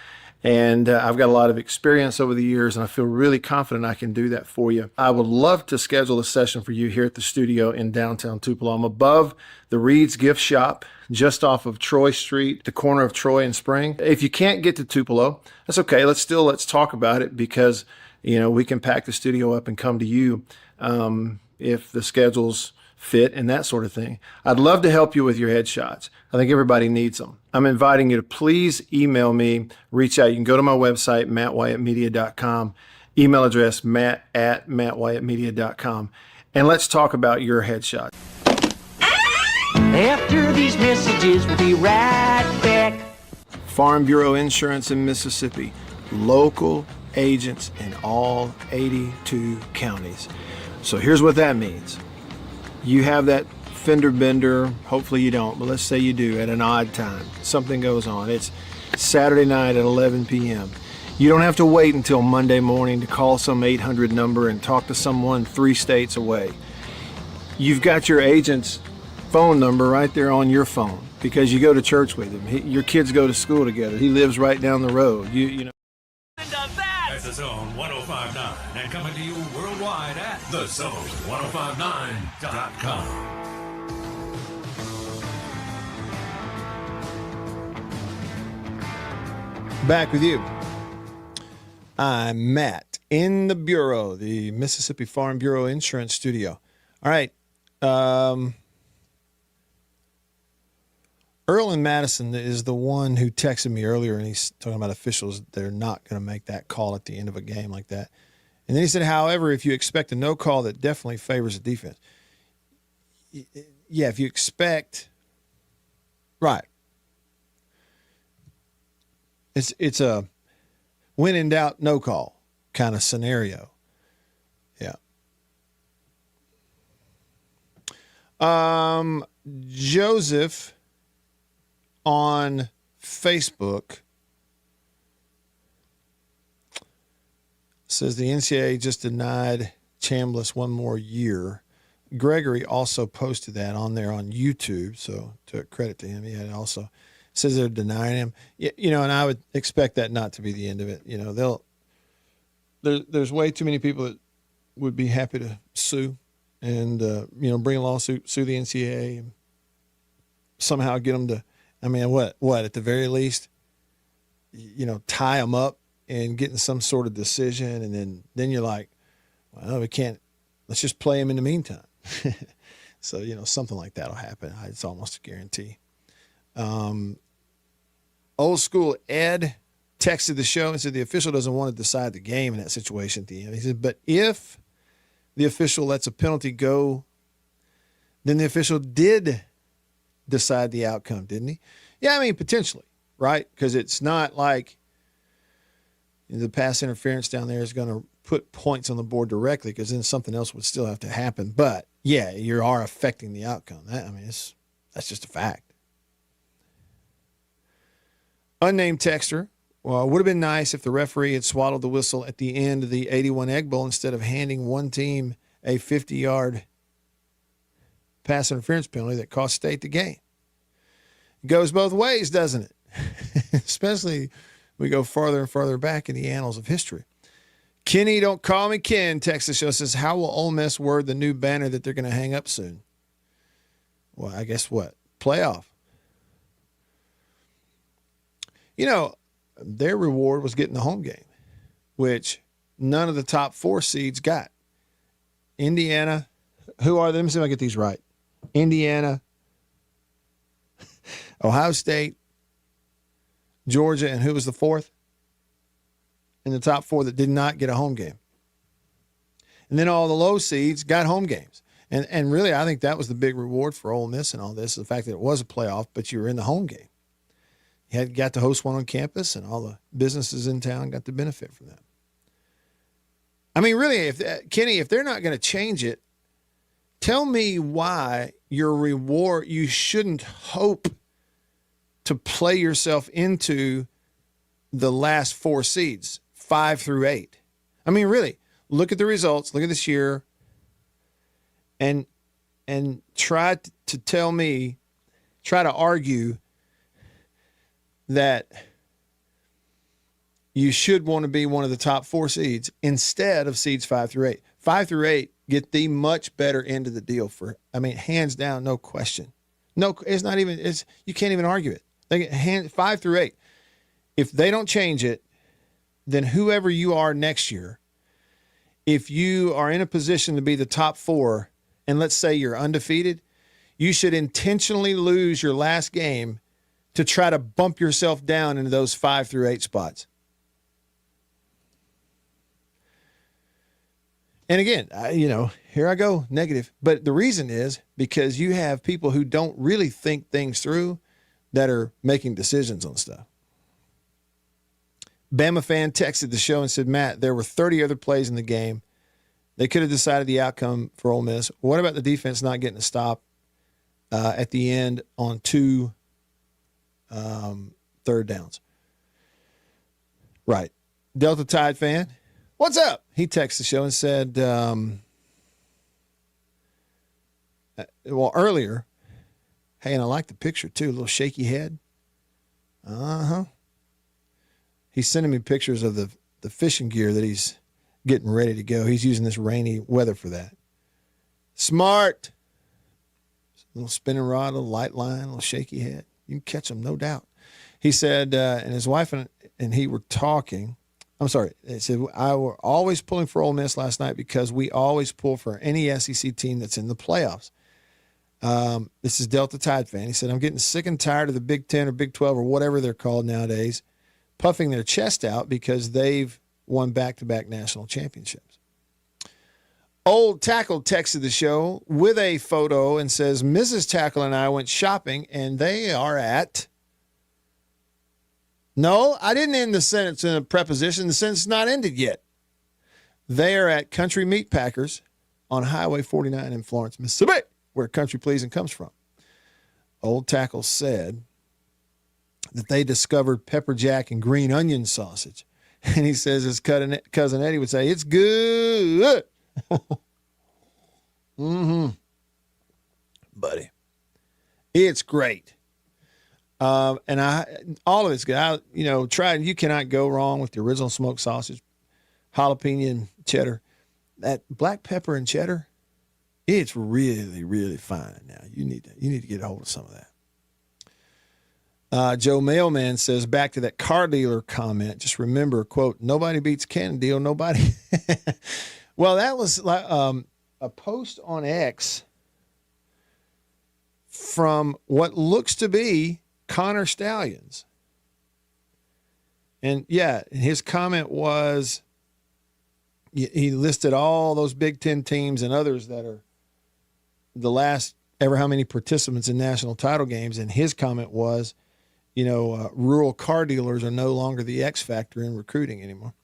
And I've got a lot of experience over the years, and I feel really confident I can do that for you. I would love to schedule a session for you here at the studio in downtown Tupelo. I'm above the Reed's Gift Shop, just off of Troy Street, the corner of Troy and Spring. If you can't get to Tupelo, that's okay. Let's talk about it, because we can pack the studio up and come to you if the schedules fit and that sort of thing. I'd love to help you with your headshots. I think everybody needs them. I'm inviting you to please email me, reach out. You can go to my website, mattwyattmedia.com, email address matt@mattwyattmedia.com, and let's talk about your headshot. After these messages, we'll be right back. Farm Bureau Insurance in Mississippi, local agents in all 82 counties. So here's what that means. You have that fender bender, hopefully you don't, but let's say you do at an odd time. Something goes on. It's Saturday night at 11 p.m. You don't have to wait until Monday morning to call some 800 number and talk to someone 3 states away. You've got your agent's phone number right there on your phone because you go to church with him. Your kids go to school together. He lives right down the road. You know. That's the Zone 105.9 and coming to you worldwide at thezone1059.com. Back with you. I'm Matt in the Bureau, the Mississippi Farm Bureau Insurance Studio. All right. Earl in Madison is the one who texted me earlier, and he's talking about officials. They're not going to make that call at the end of a game like that. And then he said, however, if you expect a no call, that definitely favors the defense. Yeah, if you expect, right. It's a when in doubt, no call kind of scenario. Yeah. Joseph on Facebook says the NCAA just denied Chambliss one more year. Gregory also posted that on there on YouTube, so to credit to him, he had also says they're denying him. You know, and I would expect that not to be the end of it. You know, there's way too many people that would be happy to sue and bring a lawsuit, sue the NCAA, and somehow get them to. I mean, what at the very least, tie them up and getting some sort of decision, and then you're like, well, we can't. Let's just play them in the meantime. So something like that'll happen. It's almost a guarantee. Old school Ed texted the show and said the official doesn't want to decide the game in that situation at the end. He said, but if the official lets a penalty go, then the official did decide the outcome, didn't he? Yeah, I mean, potentially, right? Because it's not like the pass interference down there is going to put points on the board directly, because then something else would still have to happen. But, yeah, you are affecting the outcome. That's just a fact. Unnamed texter, well, it would have been nice if the referee had swallowed the whistle at the end of the 81 Egg Bowl instead of handing one team a 50-yard pass interference penalty that cost State the game. It goes both ways, doesn't it? Especially we go farther and farther back in the annals of history. Kenny, don't call me Ken, texts the show, says, how will Ole Miss word the new banner that they're going to hang up soon? Well, I guess what? Playoff. Their reward was getting the home game, which none of the top 4 seeds got. Indiana, who are they? Let me see if I get these right. Indiana, Ohio State, Georgia, and who was the 4th? In the top 4 that did not get a home game. And then all the low seeds got home games. And really, I think that was the big reward for Ole Miss and all this, the fact that it was a playoff, but you were in the home game. You got to host one on campus, and all the businesses in town got to benefit from that. I mean, really, Kenny, if they're not going to change it, tell me why your reward, you shouldn't hope to play yourself into the last 4 seeds, 5 through 8. I mean, really, look at the results, look at this year, and try to argue that you should want to be one of the top 4 seeds instead of seeds 5 through 8. 5 through 8 get the much better end of the deal hands down, no question. No, it's not even, you can't even argue it. They get 5 through 8. If they don't change it, then whoever you are next year, if you are in a position to be the top 4, and let's say you're undefeated, you should intentionally lose your last game to try to bump yourself down into those 5 through 8 spots. And again, here I go, negative. But the reason is because you have people who don't really think things through that are making decisions on stuff. Bama fan texted the show and said, Matt, there were 30 other plays in the game. They could have decided the outcome for Ole Miss. What about the defense not getting a stop at the end on 2 third downs? Right. Delta Tide fan, what's up? He texted the show and said, earlier, hey, and I like the picture too, a little shaky head. Uh-huh. He's sending me pictures of the fishing gear that he's getting ready to go. He's using this rainy weather for that. Smart. A little spinning rod, a little light line, a little shaky head. You can catch them, no doubt. He said, and his wife and he were talking. I'm sorry. He said, I were always pulling for Ole Miss last night because we always pull for any SEC team that's in the playoffs. This is Delta Tide fan. He said, I'm getting sick and tired of the Big 10 or Big 12 or whatever they're called nowadays, puffing their chest out because they've won back-to-back national championships. Old Tackle texted the show with a photo and says, Mrs. Tackle and I went shopping, and they are at... No, I didn't end the sentence in a preposition. The sentence is not ended yet. They are at Country Meat Packers on Highway 49 in Florence, Mississippi, where Country Pleasing comes from. Old Tackle said that they discovered pepper jack and green onion sausage. And he says his cousin Eddie would say, it's good. Buddy. It's great. All of it's good. Tried. You cannot go wrong with the original smoked sausage, jalapeno and cheddar. That black pepper and cheddar, it's really, really fine. Now you need to get a hold of some of that. Joe Mailman says, back to that car dealer comment. Just remember, quote, nobody beats Ken Deal. Nobody. Well, that was like a post on X from what looks to be Connor Stallions. And yeah, his comment was, he listed all those Big Ten teams and others that are the last ever how many participants in national title games. And his comment was, rural car dealers are no longer the X factor in recruiting anymore.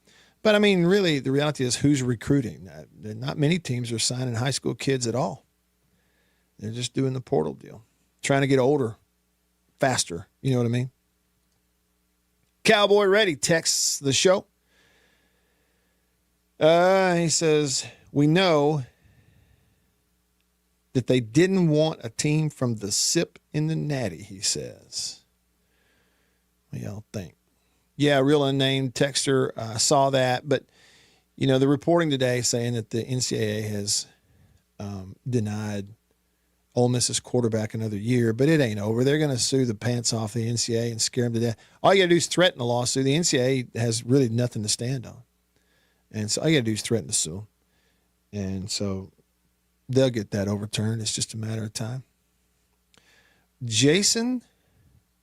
But I mean, really, the reality is who's recruiting? Not many teams are signing high school kids at all. They're just doing the portal deal, trying to get older faster. You know what I mean? Cowboy Ready texts the show. He says, we know that they didn't want a team from the SIP in the Natty, he says. What do y'all think? Yeah, real unnamed texter saw that. But, the reporting today saying that the NCAA has denied Ole Miss's quarterback another year, but it ain't over. They're going to sue the pants off the NCAA and scare them to death. All you got to do is threaten a lawsuit. The NCAA has really nothing to stand on. And so all you got to do is threaten to sue. And so they'll get that overturned. It's just a matter of time. Jason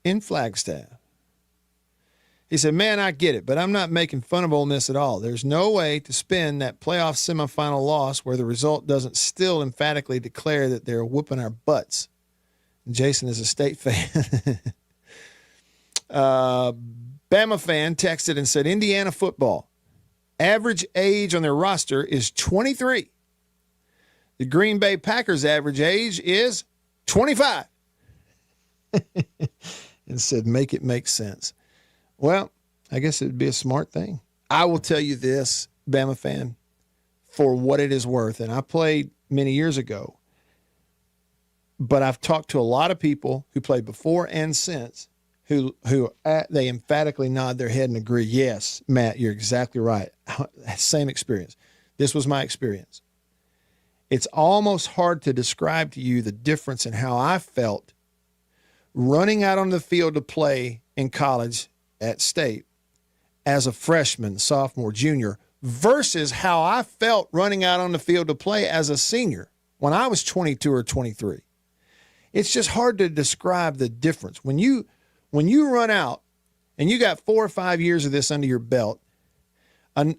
in Flagstaff. He said, man, I get it, but I'm not making fun of Ole Miss at all. There's no way to spin that playoff semifinal loss where the result doesn't still emphatically declare that they're whooping our butts. And Jason is a State fan. Bama fan texted and said, Indiana football. Average age on their roster is 23. The Green Bay Packers' average age is 25. And said, make it make sense. Well, I guess it would be a smart thing. I will tell you this, Bama fan, for what it is worth, and I played many years ago, but I've talked to a lot of people who played before and since who they emphatically nod their head and agree, yes, Matt, you're exactly right. Same experience. This was my experience. It's almost hard to describe to you the difference in how I felt running out on the field to play in college at State as a freshman, sophomore, junior, versus how I felt running out on the field to play as a senior when I was 22 or 23. It's just hard to describe the difference. When you run out and you got 4 or 5 years of this under your belt, an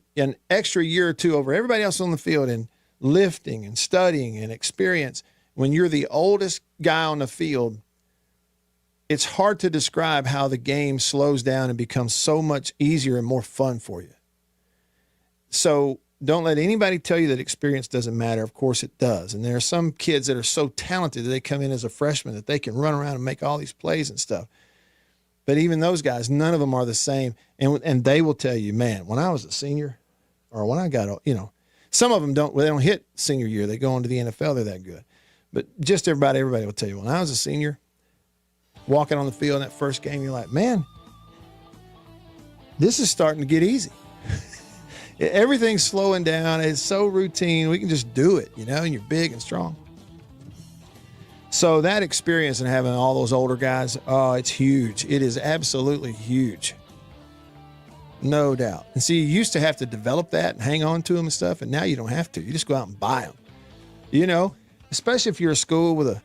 extra year or two over everybody else on the field in lifting and studying and experience, when you're the oldest guy on the field, it's hard to describe how the game slows down and becomes so much easier and more fun for you. So don't let anybody tell you that experience doesn't matter. Of course it does. And there are some kids that are so talented that they come in as a freshman that they can run around and make all these plays and stuff. But even those guys, none of them are the same. And they will tell you, man, when I was a senior or when I got, some of them they don't hit senior year. They go into the NFL. They're that good. But just everybody will tell you, when I was a senior, walking on the field in that first game, you're like, man, this is starting to get easy. Everything's slowing down. It's so routine. We can just do it, and you're big and strong. So that experience and having all those older guys, oh, it's huge. It is absolutely huge. No doubt. And see, you used to have to develop that and hang on to them and stuff, and now you don't have to. You just go out and buy them. You know, especially if you're a school with a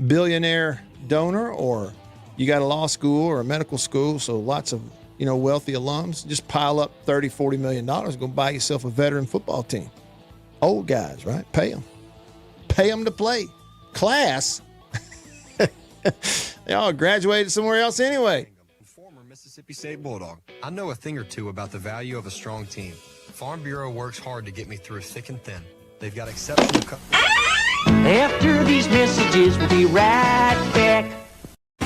billionaire donor, or you got a law school or a medical school, so lots of, you know, wealthy alums, just pile up $30-40 million, go buy yourself a veteran football team. Old guys, right? Pay them to play. Class. They all graduated somewhere else anyway. Former Mississippi State Bulldog. I know a thing or two about the value of a strong team. Farm Bureau works hard to get me through thick and thin. They've got exceptional After these messages, we'll be right back.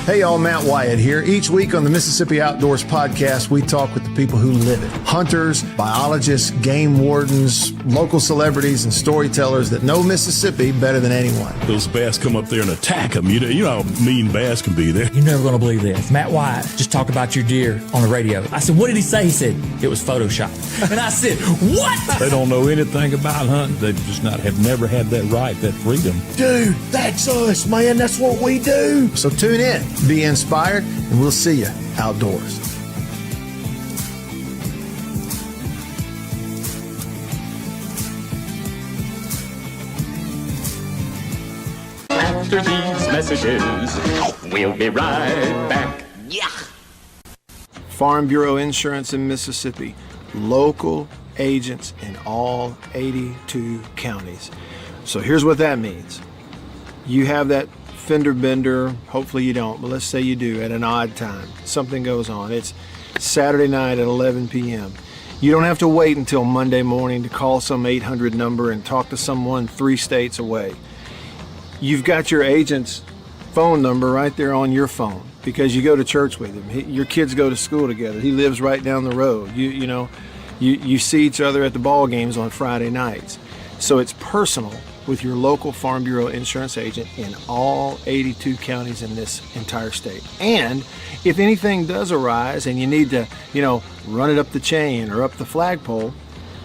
Hey y'all, Matt Wyatt here. Each week on the Mississippi Outdoors Podcast, we talk with the people who live it. Hunters, biologists, game wardens, local celebrities, and storytellers that know Mississippi better than anyone. Those bass come up there and attack them. You know how mean bass can be there. You're never going to believe this. Matt Wyatt just talked about your deer on the radio. I said, what did he say? He said, it was Photoshopped. And I said, what? They don't know anything about hunting. They just have never had that right, that freedom. Dude, that's us, man. That's what we do. So tune in. Be inspired, and we'll see you outdoors. After these messages, we'll be right back. Yeah. Farm Bureau Insurance in Mississippi. Local agents in all 82 counties. So here's what that means. You have that fender bender, hopefully you don't, but let's say you do at an odd time. Something goes on. It's Saturday night at 11 p.m. You don't have to wait until Monday morning to call some 800 number and talk to someone 3 states away. You've got your agent's phone number right there on your phone because you go to church with him. Your kids go to school together. He lives right down the road. You see each other at the ball games on Friday nights. So it's personal with your local Farm Bureau insurance agent in all 82 counties in this entire state. And if anything does arise and you need to, run it up the chain or up the flagpole,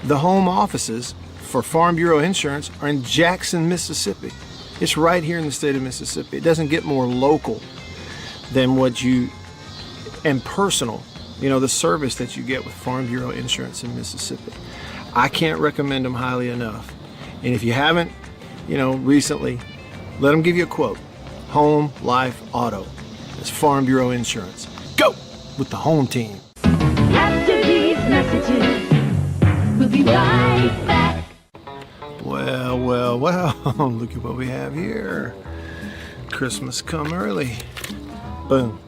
the home offices for Farm Bureau Insurance are in Jackson, Mississippi. It's right here in the state of Mississippi. It doesn't get more local than and personal, the service that you get with Farm Bureau Insurance in Mississippi. I can't recommend them highly enough. And if you haven't, recently, let them give you a quote. Home, life, auto. It's Farm Bureau Insurance. Go with the home team. After these messages, we'll be right back. Well, look at what we have here. Christmas come early. Boom.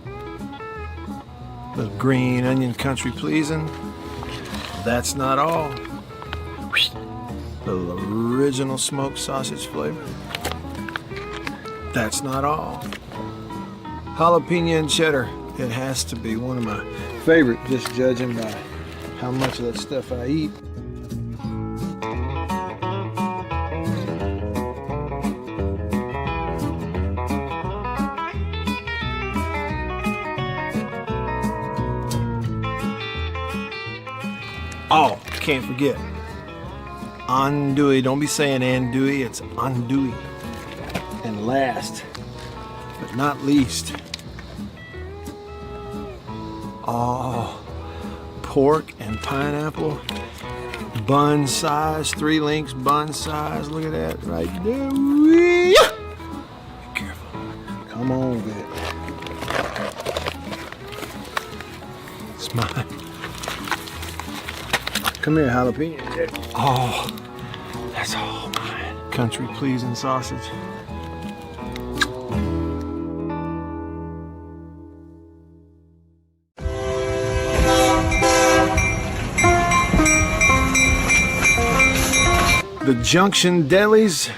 Little green onion country pleasing. That's not all. Little original smoked sausage flavor. That's not all. Jalapeno and cheddar. It has to be one of my favorite, just judging by how much of that stuff I eat. Oh, can't forget. Andouille. Don't be saying andouille, it's andouille. And last, but not least, pork and pineapple, bun size, 3 links bun size. Look at that right there. Be careful. Come on with it. It's mine. Come here, jalapeno. Oh, that's all mine. Country pleasing sausage. The Junction Delis,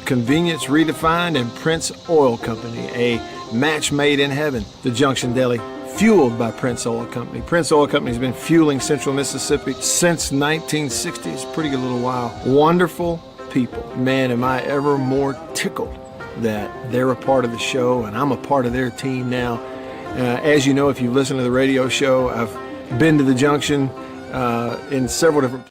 convenience redefined, and Prince Oil Company, a match made in heaven. The Junction Deli, fueled by Prince Oil Company. Prince Oil Company has been fueling Central Mississippi since 1960. It's a pretty good little while. Wonderful people. Man, am I ever more tickled that they're a part of the show and I'm a part of their team now. As you know, if you listen to the radio show, I've been to the Junction in several different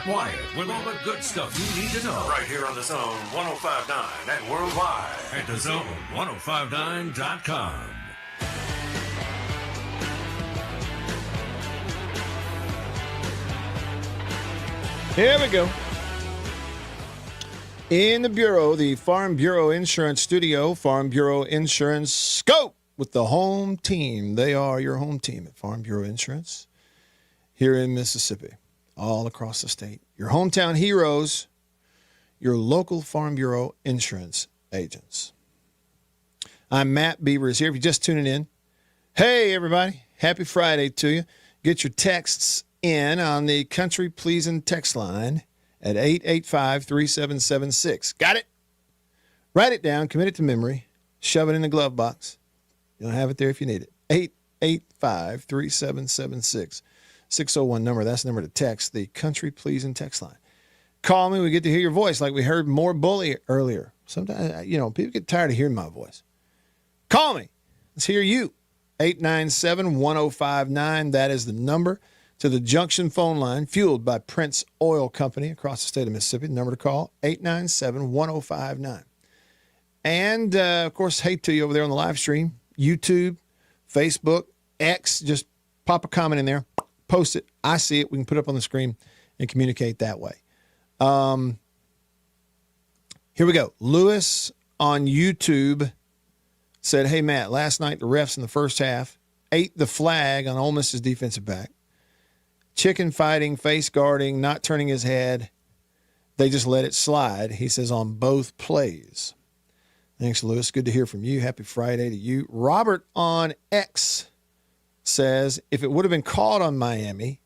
Wyatt, with all the good stuff you need to know. Right here on the Zone 105.9 and worldwide at thezone1059.com. Here we go. In the Bureau, the Farm Bureau Insurance Studio, Farm Bureau Insurance, go with the home team. They are your home team at Farm Bureau Insurance here in Mississippi, all across the state. Your hometown heroes, your local Farm Bureau Insurance agents. I'm Matt Beavers here. If you're just tuning in, hey, everybody. Happy Friday to you. Get your texts in on the Country Pleasing text line at 885-3776. Got it? Write it down, commit it to memory, shove it in the glove box. You'll have it there if you need it. 885-3776. 601 number, that's the number to text, the Country Pleasing text line. Call me, we get to hear your voice like we heard more bully earlier. Sometimes, people get tired of hearing my voice. Call me. Let's hear you. 897-1059, that is the number to the Junction phone line, fueled by Prince Oil Company across the state of Mississippi. The number to call, 897-1059. And, of course, hey to you over there on the live stream, YouTube, Facebook, X. Just pop a comment in there, post it. I see it. We can put it up on the screen and communicate that way. Here we go. Lewis on YouTube said, hey, Matt, last night the refs in the first half ate the flag on Ole Miss's defensive back. Chicken fighting, face guarding, not turning his head. They just let it slide, he says, on both plays. Thanks, Lewis. Good to hear from you. Happy Friday to you. Robert on X says, if it would have been called on Miami,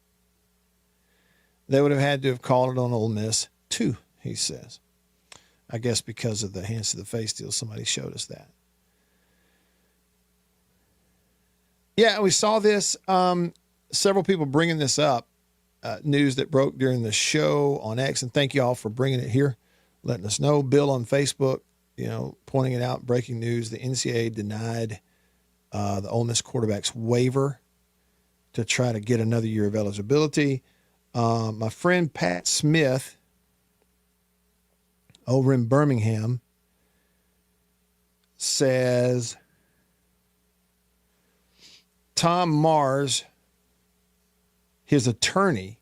they would have had to have called it on Ole Miss too, he says. I guess because of the hands to the face deal, somebody showed us that. Yeah, we saw this. Several people bringing this up, news that broke during the show on X, and thank you all for bringing it here, letting us know. Bill on Facebook, pointing it out, breaking news. The NCAA denied the Ole Miss quarterback's waiver to try to get another year of eligibility. My friend Pat Smith over in Birmingham says Tom Mars, his attorney,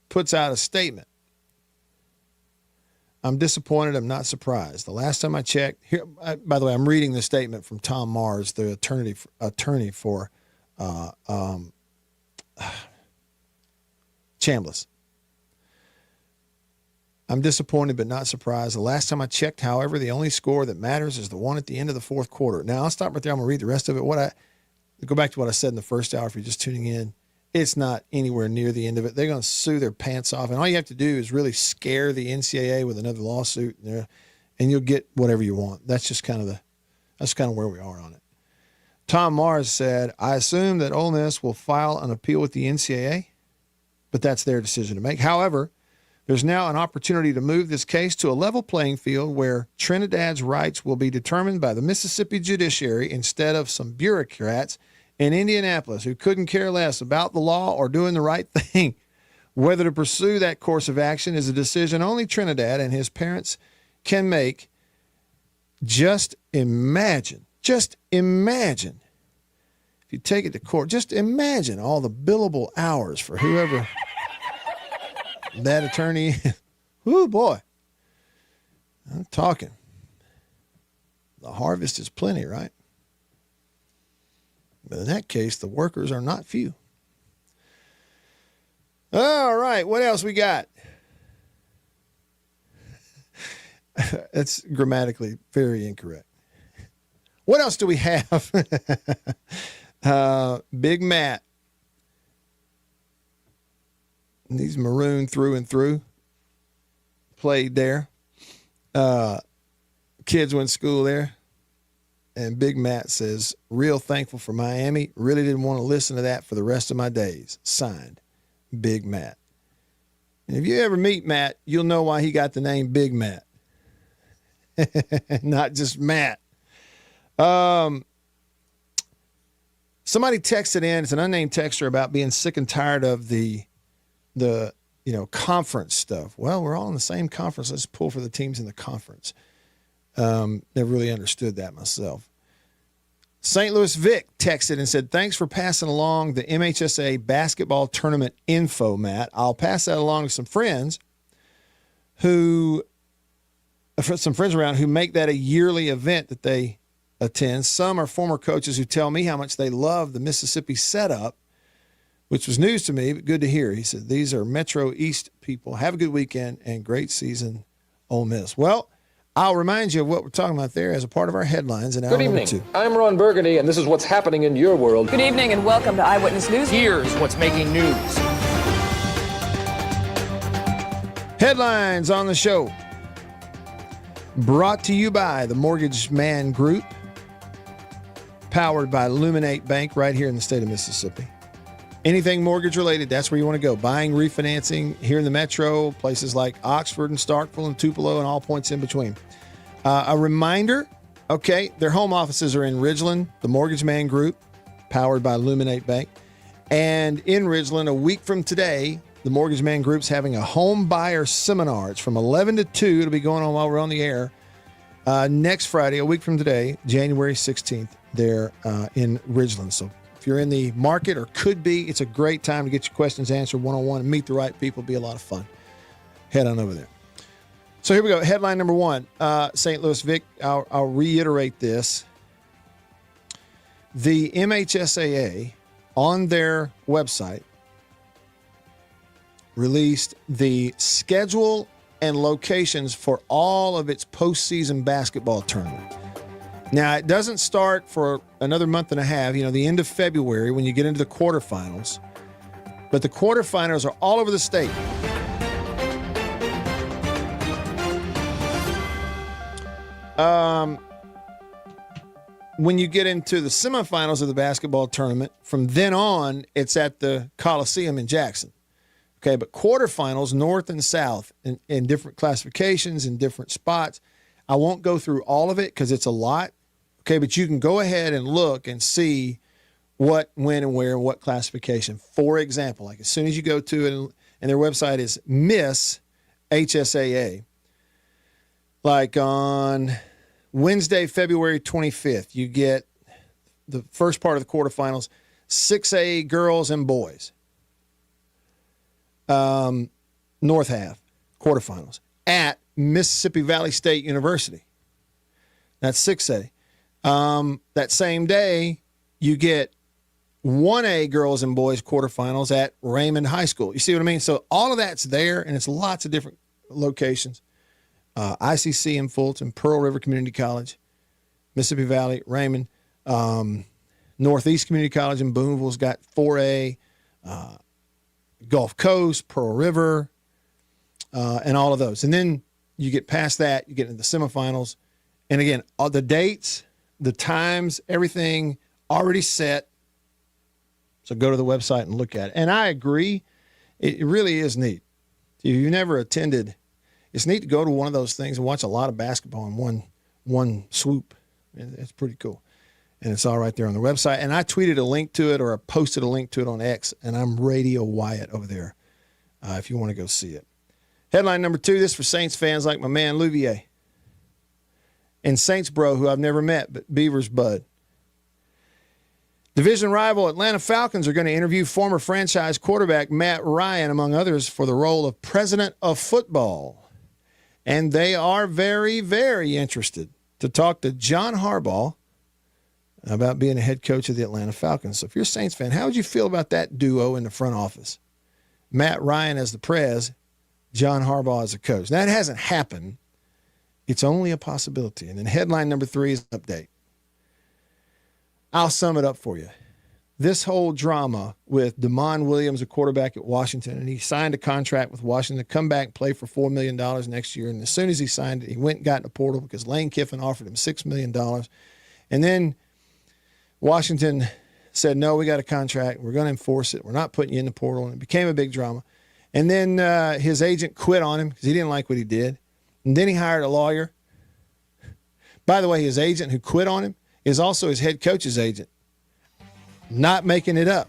puts out a statement. I'm disappointed. I'm not surprised. The last time I checked, here, by the way, I'm reading the statement from Tom Mars, the attorney for Chambliss. I'm disappointed but not surprised. The last time I checked, however, the only score that matters is the one at the end of the fourth quarter. Now, I'll stop right there. I'm going to read the rest of it. Go back to what I said in the first hour if you're just tuning in. It's not anywhere near the end of it. They're going to sue their pants off, and all you have to do is really scare the NCAA with another lawsuit, and you'll get whatever you want. That's kind of where we are on it. Tom Mars said, I assume that Ole Miss will file an appeal with the NCAA, but that's their decision to make. However, there's now an opportunity to move this case to a level playing field where Trinidad's rights will be determined by the Mississippi judiciary instead of some bureaucrats in Indianapolis who couldn't care less about the law or doing the right thing. Whether to pursue that course of action is a decision only Trinidad and his parents can make. Just imagine, if you take it to court, just imagine all the billable hours for whoever that attorney is. Whoo, boy. I'm talking. The harvest is plenty, right? But in that case, the workers are not few. All right, what else we got? That's grammatically very incorrect. What else do we have? Big Matt. He's maroon through and through. Played there. Kids went to school there. And Big Matt says, real thankful for Miami. Really didn't want to listen to that for the rest of my days. Signed, Big Matt. And if you ever meet Matt, you'll know why he got the name Big Matt. Not just Matt. Somebody texted in, it's an unnamed texter, about being sick and tired of the conference stuff. Well, we're all in the same conference. Let's pull for the teams in the conference. Never really understood that myself. St. Louis Vic texted and said, thanks for passing along the MHSA basketball tournament info, Matt. I'll pass that along to some friends around who make that a yearly event that they attend. Some are former coaches who tell me how much they love the Mississippi setup, which was news to me, but good to hear. He said, these are Metro East people. Have a good weekend and great season, Ole Miss. Well, I'll remind you of what we're talking about there as a part of our headlines. And Good evening. I'm Ron Burgundy, and this is what's happening in your world. Good evening and welcome to Eyewitness News. Here's what's making news. Headlines on the show. Brought to you by the Mortgage Man Group, powered by Illuminate Bank right here in the state of Mississippi. Anything mortgage related, that's where you want to go. Buying, refinancing here in the metro, places like Oxford and Starkville and Tupelo and all points in between. A reminder, okay, their home offices are in Ridgeland, the Mortgage Man Group, powered by Illuminate Bank. And in Ridgeland, a week from today, the Mortgage Man Group's having a home buyer seminar. It's from 11 to 2. It'll be going on while we're on the air. Next Friday, a week from today, January 16th, there in Ridgeland. So if you're in the market or could be, it's a great time to get your questions answered one-on-one and meet the right people. Be a lot of fun. Head on over there. So here we go. Headline number one, St. Louis Vic. I'll reiterate this. The MHSAA on their website released the schedule and locations for all of its postseason basketball tournament. Now, it doesn't start for another month and a half, the end of February when you get into the quarterfinals. But the quarterfinals are all over the state. When you get into the semifinals of the basketball tournament, from then on, it's at the Coliseum in Jackson. Okay, but quarterfinals, north and south, in different classifications, in different spots. I won't go through all of it because it's a lot. Okay, but you can go ahead and look and see what, when, and where, and what classification. For example, like as soon as you go to it, and their website is Miss HSAA, like on Wednesday, February 25th, you get the first part of the quarterfinals, 6A girls and boys. North half, quarterfinals, at Mississippi Valley State University. That's 6A. That same day, you get 1A girls and boys quarterfinals at Raymond High School. You see what I mean? So all of that's there, and it's lots of different locations. ICC in Fulton, Pearl River Community College, Mississippi Valley, Raymond, Northeast Community College in Boonville's got 4A, Gulf Coast, Pearl River, and all of those. And then you get past that, you get into the semifinals. And again, all the dates, the times, everything already set. So go to the website and look at it. And I agree, it really is neat. If you've never attended, it's neat to go to one of those things and watch a lot of basketball in one swoop. It's pretty cool. And it's all right there on the website. And I tweeted a link to it, or I posted a link to it on X, and I'm Radio Wyatt over there if you want to go see it. Headline number two, this for Saints fans like my man Louvier. And Saints bro, who I've never met, but Beavers bud. Division rival Atlanta Falcons are going to interview former franchise quarterback Matt Ryan, among others, for the role of president of football. And they are very, very interested to talk to John Harbaugh about being a head coach of the Atlanta Falcons. So if you're a Saints fan, how would you feel about that duo in the front office? Matt Ryan as the prez, John Harbaugh as the coach. Now, it hasn't happened. It's only a possibility. And then headline number three is an update. I'll sum it up for you. This whole drama with DeMond Williams, a quarterback at Washington, and he signed a contract with Washington to come back and play for $4 million next year. And as soon as he signed it, he went and got in the portal because Lane Kiffin offered him $6 million. And then Washington said, no, we got a contract. We're going to enforce it. We're not putting you in the portal. And it became a big drama. And then his agent quit on him because he didn't like what he did. And then he hired a lawyer. By the way, his agent who quit on him is also his head coach's agent. Not making it up.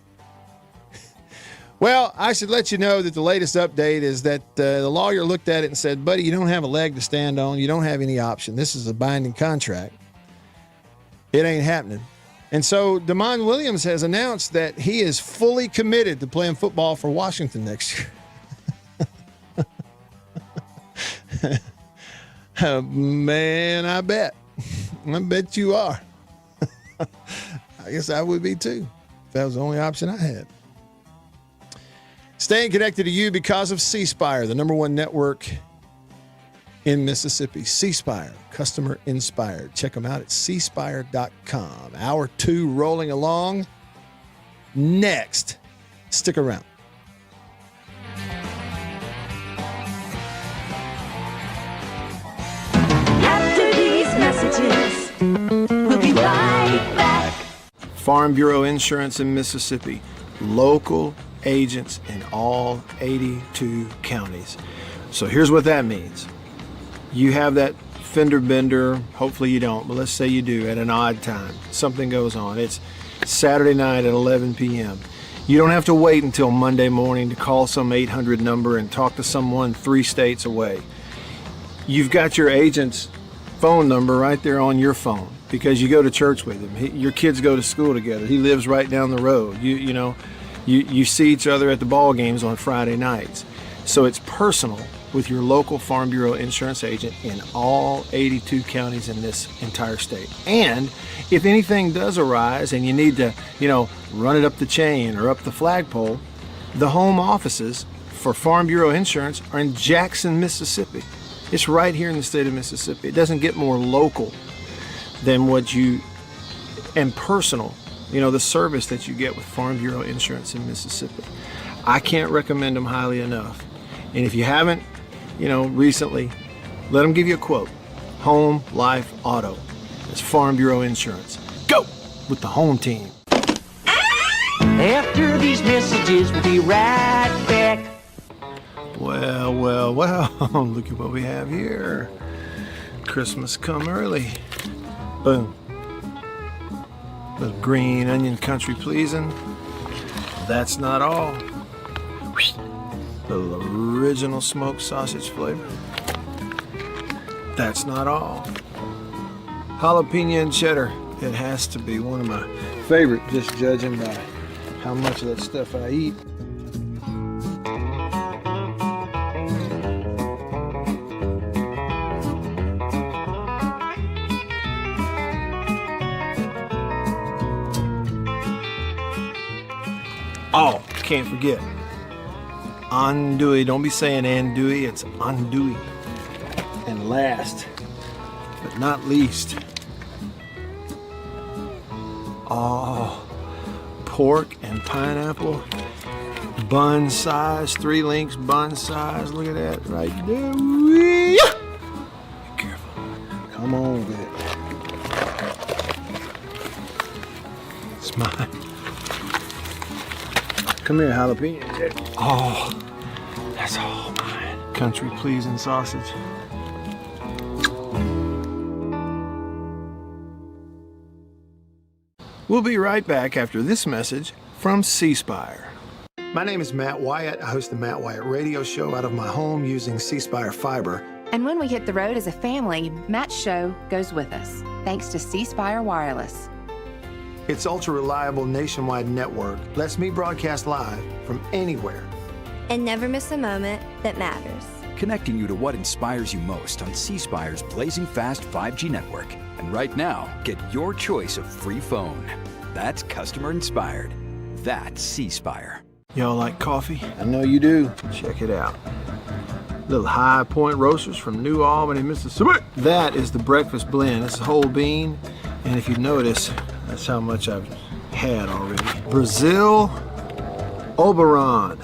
Well, I should let you know that the latest update is that the lawyer looked at it and said, buddy, you don't have a leg to stand on. You don't have any option. This is a binding contract. It ain't happening. And so Damon Williams has announced that he is fully committed to playing football for Washington next year. Man, I bet you are. I guess I would be too, if that was the only option I had. Staying connected to you because of C Spire, the #1 network in Mississippi. C Spire, customer inspired. Check them out at cspire.com. Hour 2 rolling along. Next, stick around. After these messages, we'll be right back. Farm Bureau Insurance in Mississippi. Local agents in all 82 counties. So here's what that means. You have that fender bender, hopefully you don't, but let's say you do at an odd time. Something goes on. It's Saturday night at 11 p.m. You don't have to wait until Monday morning to call some 800 number and talk to someone 3 states away. You've got your agent's phone number right there on your phone because you go to church with him. Your kids go to school together. He lives right down the road. You see each other at the ball games on Friday nights. So it's personal with your local Farm Bureau insurance agent in all 82 counties in this entire state. And if anything does arise and you need to, run it up the chain or up the flagpole, the home offices for Farm Bureau Insurance are in Jackson, Mississippi. It's right here in the state of Mississippi. It doesn't get more local than and personal, the service that you get with Farm Bureau Insurance in Mississippi. I can't recommend them highly enough. And if you haven't, recently, let them give you a quote. Home, life, auto. It's Farm Bureau Insurance. Go with the home team. After these messages, we'll be right back. Well, look at what we have here. Christmas come early. Boom. Little green onion country pleasing. That's not all. Little original smoked sausage flavor. That's not all. Jalapeno and cheddar. It has to be one of my favorite, just judging by how much of that stuff I eat. Oh, can't forget. Andouille. Don't be saying andouille, it's andouille. And last, but not least, pork and pineapple. Bun size, 3 links, bun size. Look at that right there. Be careful. Come on with it. It's mine. Come here, jalapeno. Oh, that's all mine. Country pleasing sausage. We'll be right back after this message from C Spire. My name is Matt Wyatt. I host the Matt Wyatt radio show out of my home using C Spire fiber. And when we hit the road as a family, Matt's show goes with us, thanks to C Spire Wireless. Its ultra-reliable nationwide network lets me broadcast live from anywhere. And never miss a moment that matters. Connecting you to what inspires you most on C Spire's blazing fast 5G network. And right now, get your choice of free phone. That's customer inspired. That's C Spire. Y'all like coffee? I know you do. Check it out. Little High Point Roasters from New Albany, Mississippi. That is the breakfast blend. It's a whole bean. And if you notice, that's how much I've had already. Brazil Oberon.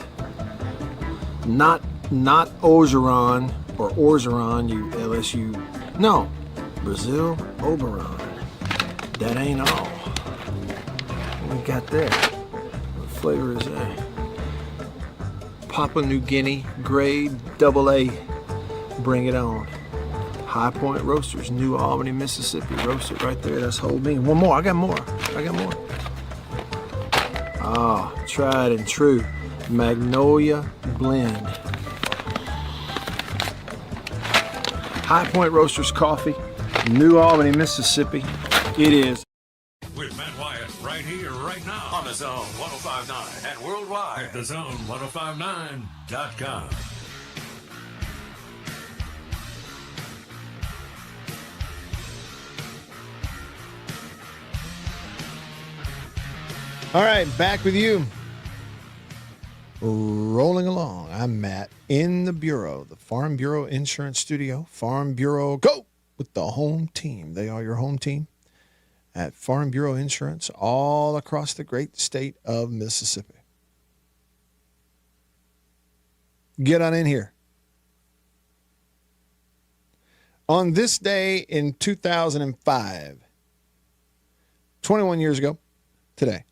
Not Ogeron or Orgeron, you LSU. No, Brazil Oberon. That ain't all. What we got there? What flavor is that? Papua New Guinea grade AA. Bring it on. High Point Roasters, New Albany, Mississippi. Roasted right there. That's whole bean. One more. I got more. Ah, tried and true. Magnolia Blend. High Point Roasters coffee, New Albany, Mississippi. It is. With Matt Wyatt right here, right now on the Zone 105.9 and worldwide at thezone1059.com. All right, back with you. Rolling along. I'm Matt in the Bureau, the Farm Bureau Insurance Studio. Farm Bureau, go with the home team. They are your home team at Farm Bureau Insurance all across the great state of Mississippi. Get on in here. On this day in 2005, 21 years ago today,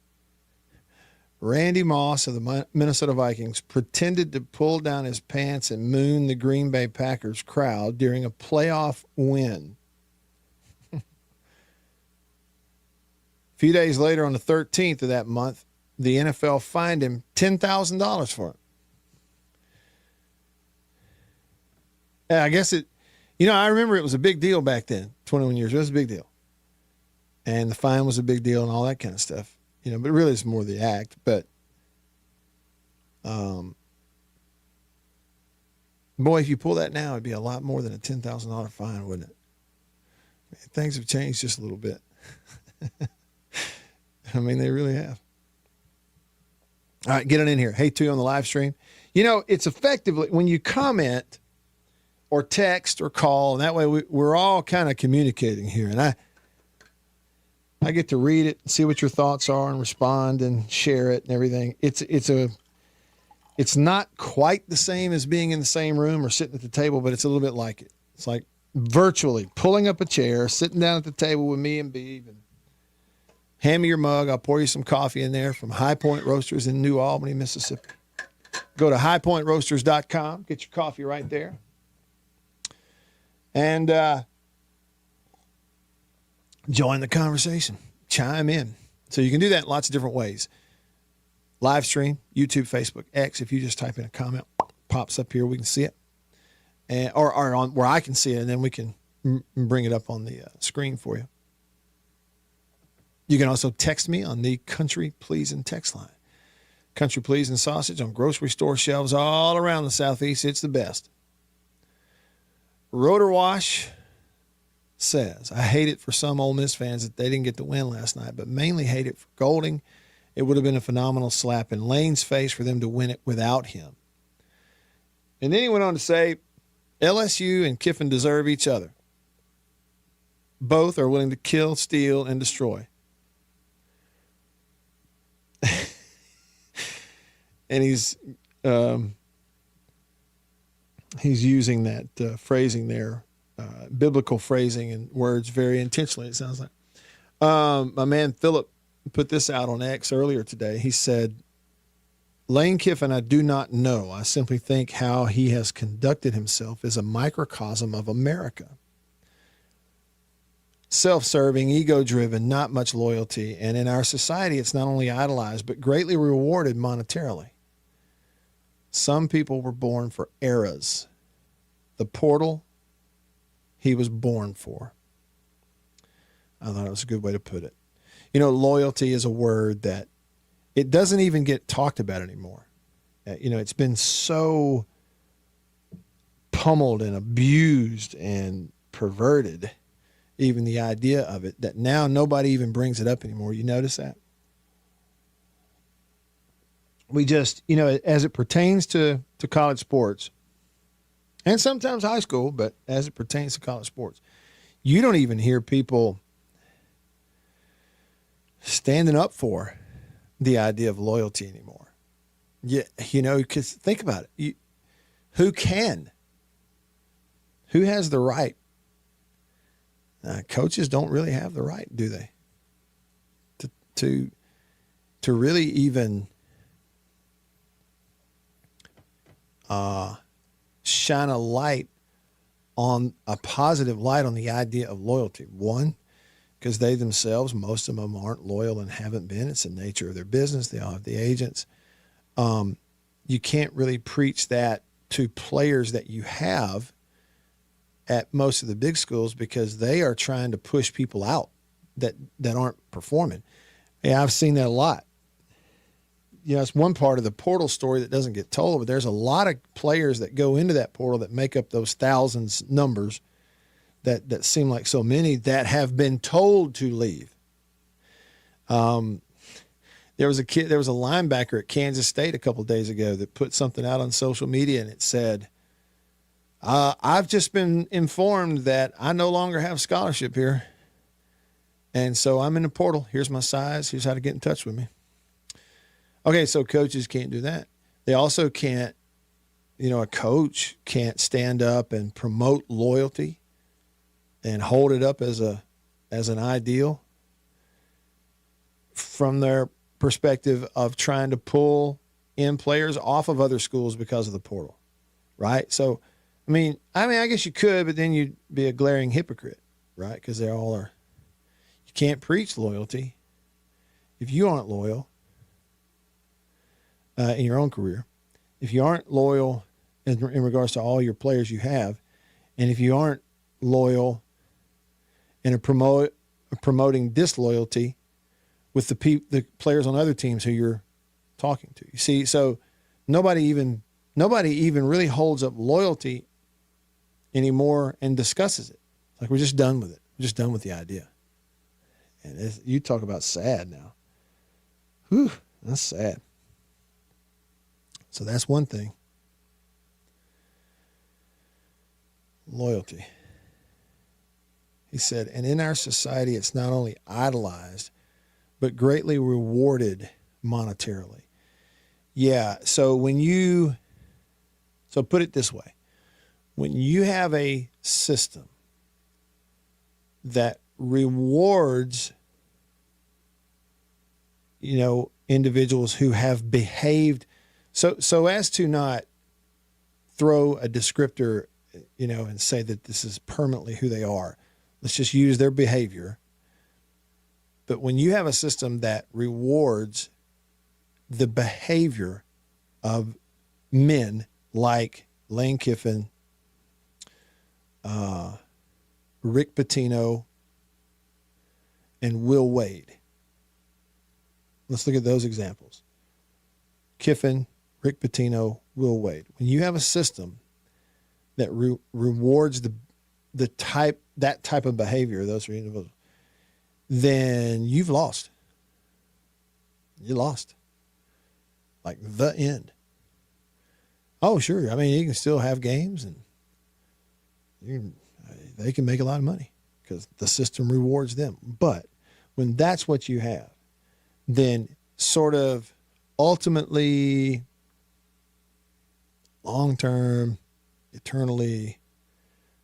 Randy Moss of the Minnesota Vikings pretended to pull down his pants and moon the Green Bay Packers crowd during a playoff win. A few days later, on the 13th of that month, the NFL fined him $10,000 for it. I guess it, I remember it was a big deal back then, 21 years. It was a big deal. And the fine was a big deal and all that kind of stuff. But really it's more the act. But, boy, if you pull that now, it'd be a lot more than a $10,000 fine, wouldn't it? Things have changed just a little bit. I mean, they really have. All right, get on in here. Hey, to you on the live stream. It's effectively when you comment or text or call, and that way we're all kind of communicating here. And I get to read it and see what your thoughts are and respond and share it and everything. It's not quite the same as being in the same room or sitting at the table, but it's a little bit like it. It's like virtually pulling up a chair, sitting down at the table with me and Beeb, and hand me your mug. I'll pour you some coffee in there from High Point Roasters in New Albany, Mississippi. Go to highpointroasters.com. Get your coffee right there. And join the conversation. Chime in. So you can do that in lots of different ways. Live stream, YouTube, Facebook, X. If you just type in a comment, pops up here. We can see it. Or on where I can see it, and then we can bring it up on the screen for you. You can also text me on the Country Pleasin' text line. Country Pleasin' sausage on grocery store shelves all around the Southeast. It's the best. Rotor Wash says, I hate it for some Ole Miss fans that they didn't get the win last night, but mainly hate it for Golding. It would have been a phenomenal slap in Lane's face for them to win it without him. And then he went on to say, LSU and Kiffin deserve each other. Both are willing to kill, steal, and destroy. And he's using that phrasing there, biblical phrasing and words very intentionally, it sounds like. My man Philip put this out on X earlier today. He said, Lane Kiffin, I do not know. I simply think how he has conducted himself is a microcosm of America. Self-serving, ego-driven, not much loyalty. And in our society, it's not only idolized, but greatly rewarded monetarily. Some people were born for eras. The portal he was born for. I thought it was a good way to put it. Loyalty is a word that it doesn't even get talked about anymore. It's been so pummeled and abused and perverted, even the idea of it, that now nobody even brings it up anymore. You notice that? We just, as it pertains to college sports, and sometimes high school, but as it pertains to college sports, you don't even hear people standing up for the idea of loyalty anymore. Yeah, because think about it. Who can? Who has the right? Coaches don't really have the right, do they? To really even shine a light on a positive light on the idea of loyalty. One, because they themselves, most of them aren't loyal and haven't been. It's the nature of their business. They all have the agents. you can't really preach that to players that you have at most of the big schools because they are trying to push people out that aren't performing. Yeah, I've seen that a lot. You know, it's one part of the portal story that doesn't get told, but there's a lot of players that go into that portal that make up those thousands numbers that seem like so many that have been told to leave. There was a linebacker at Kansas State a couple of days ago that put something out on social media, and it said, I've just been informed that I no longer have scholarship here. And so I'm in the portal. Here's my size. Here's how to get in touch with me. Okay, so coaches can't do that. They also can't, a coach can't stand up and promote loyalty and hold it up as an ideal from their perspective of trying to pull in players off of other schools because of the portal, right? So, I guess you could, but then you'd be a glaring hypocrite, right? Because they all are. You can't preach loyalty if you aren't loyal in your own career. If you aren't loyal in regards to all your players you have, and if you aren't loyal and promoting disloyalty with the players on other teams who you're talking to. You see, so nobody even really holds up loyalty anymore and discusses it. Like, we're just done with it. We're just done with the idea. And you talk about sad now. Whew, that's sad. So that's one thing. Loyalty. He said, and in our society, it's not only idolized, but greatly rewarded monetarily. Yeah, so put it this way. When you have a system that rewards, individuals who have behaved so as to not throw a descriptor, and say that this is permanently who they are. Let's just use their behavior. But when you have a system that rewards the behavior of men like Lane Kiffin, Rick Pitino, and Will Wade. Let's look at those examples. Kiffin, Rick Pitino, Will Wade. When you have a system that rewards that type of behavior, those are individuals, then you've lost. You lost. Like the end. Oh, sure. You can still have games and they can make a lot of money because the system rewards them. But when that's what you have, then sort of ultimately, long-term, eternally,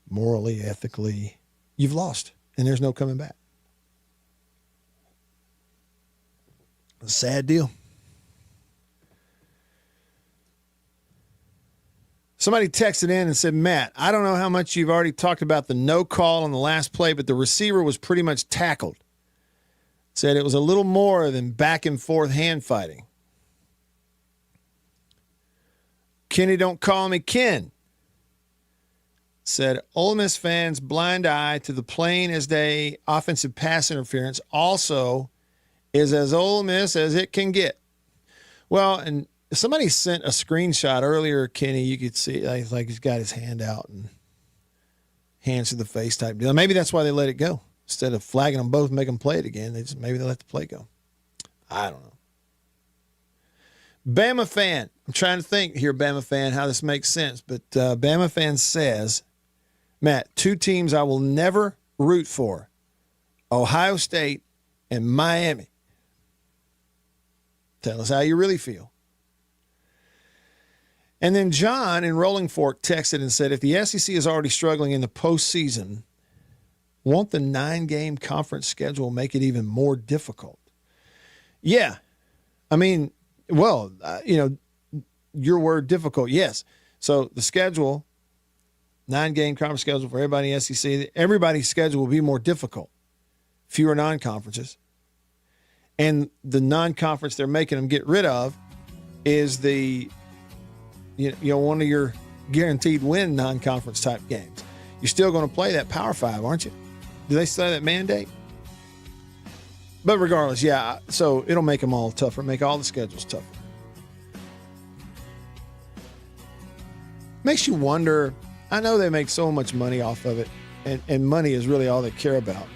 morally, ethically, you've lost and there's no coming back. A sad deal. Somebody texted in and said, Matt, I don't know how much you've already talked about the no call on the last play, but the receiver was pretty much tackled. Said it was a little more than back and forth hand fighting. Kenny, don't call me Ken. Said Ole Miss fans' blind eye to the plain as day offensive pass interference also is as Ole Miss as it can get. Well, and somebody sent a screenshot earlier, Kenny. You could see like he's got his hand out and hands to the face type deal. Maybe that's why they let it go. Instead of flagging them both and making them play it again, maybe they let the play go. I don't know. Bama fan. I'm trying to think here, Bama fan, how this makes sense. But Bama fan says, Matt, two teams I will never root for, Ohio State and Miami. Tell us how you really feel. And then John in Rolling Fork texted and said, if the SEC is already struggling in the postseason, won't the 9-game conference schedule make it even more difficult? Yeah. Your word difficult, yes. So the schedule, 9-game conference schedule for everybody in the SEC, everybody's schedule will be more difficult. Fewer non-conferences. And the non-conference they're making them get rid of is the one of your guaranteed win non-conference type games. You're still going to play that Power 5, aren't you? Do they still have that mandate? But regardless, yeah, so it'll make them all tougher, make all the schedules tougher. Makes you wonder. I know they make so much money off of it, and money is really all they care about.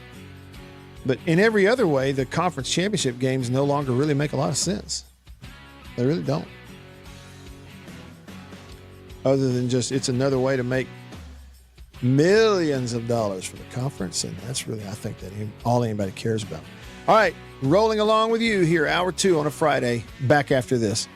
But in every other way, the conference championship games no longer really make a lot of sense. They really don't. Other than just it's another way to make millions of dollars for the conference, and that's really, I think, that all anybody cares about. All right, rolling along with you here, hour 2 on a Friday. Back after this.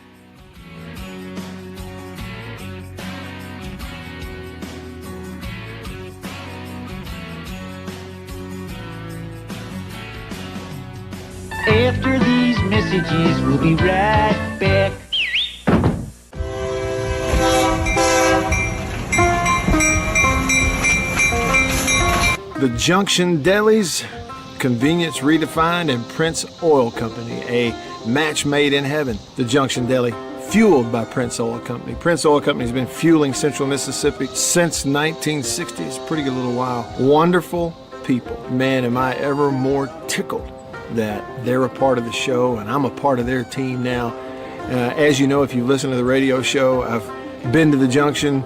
After these messages, we'll be right back. The Junction Delis, Convenience Redefined, and Prince Oil Company, a match made in heaven. The Junction Deli, fueled by Prince Oil Company. Prince Oil Company has been fueling Central Mississippi since 1960. It's a pretty good little while. Wonderful people. Man, am I ever more tickled that they're a part of the show and I'm a part of their team now. As you know, if you listen to the radio show, I've been to the Junction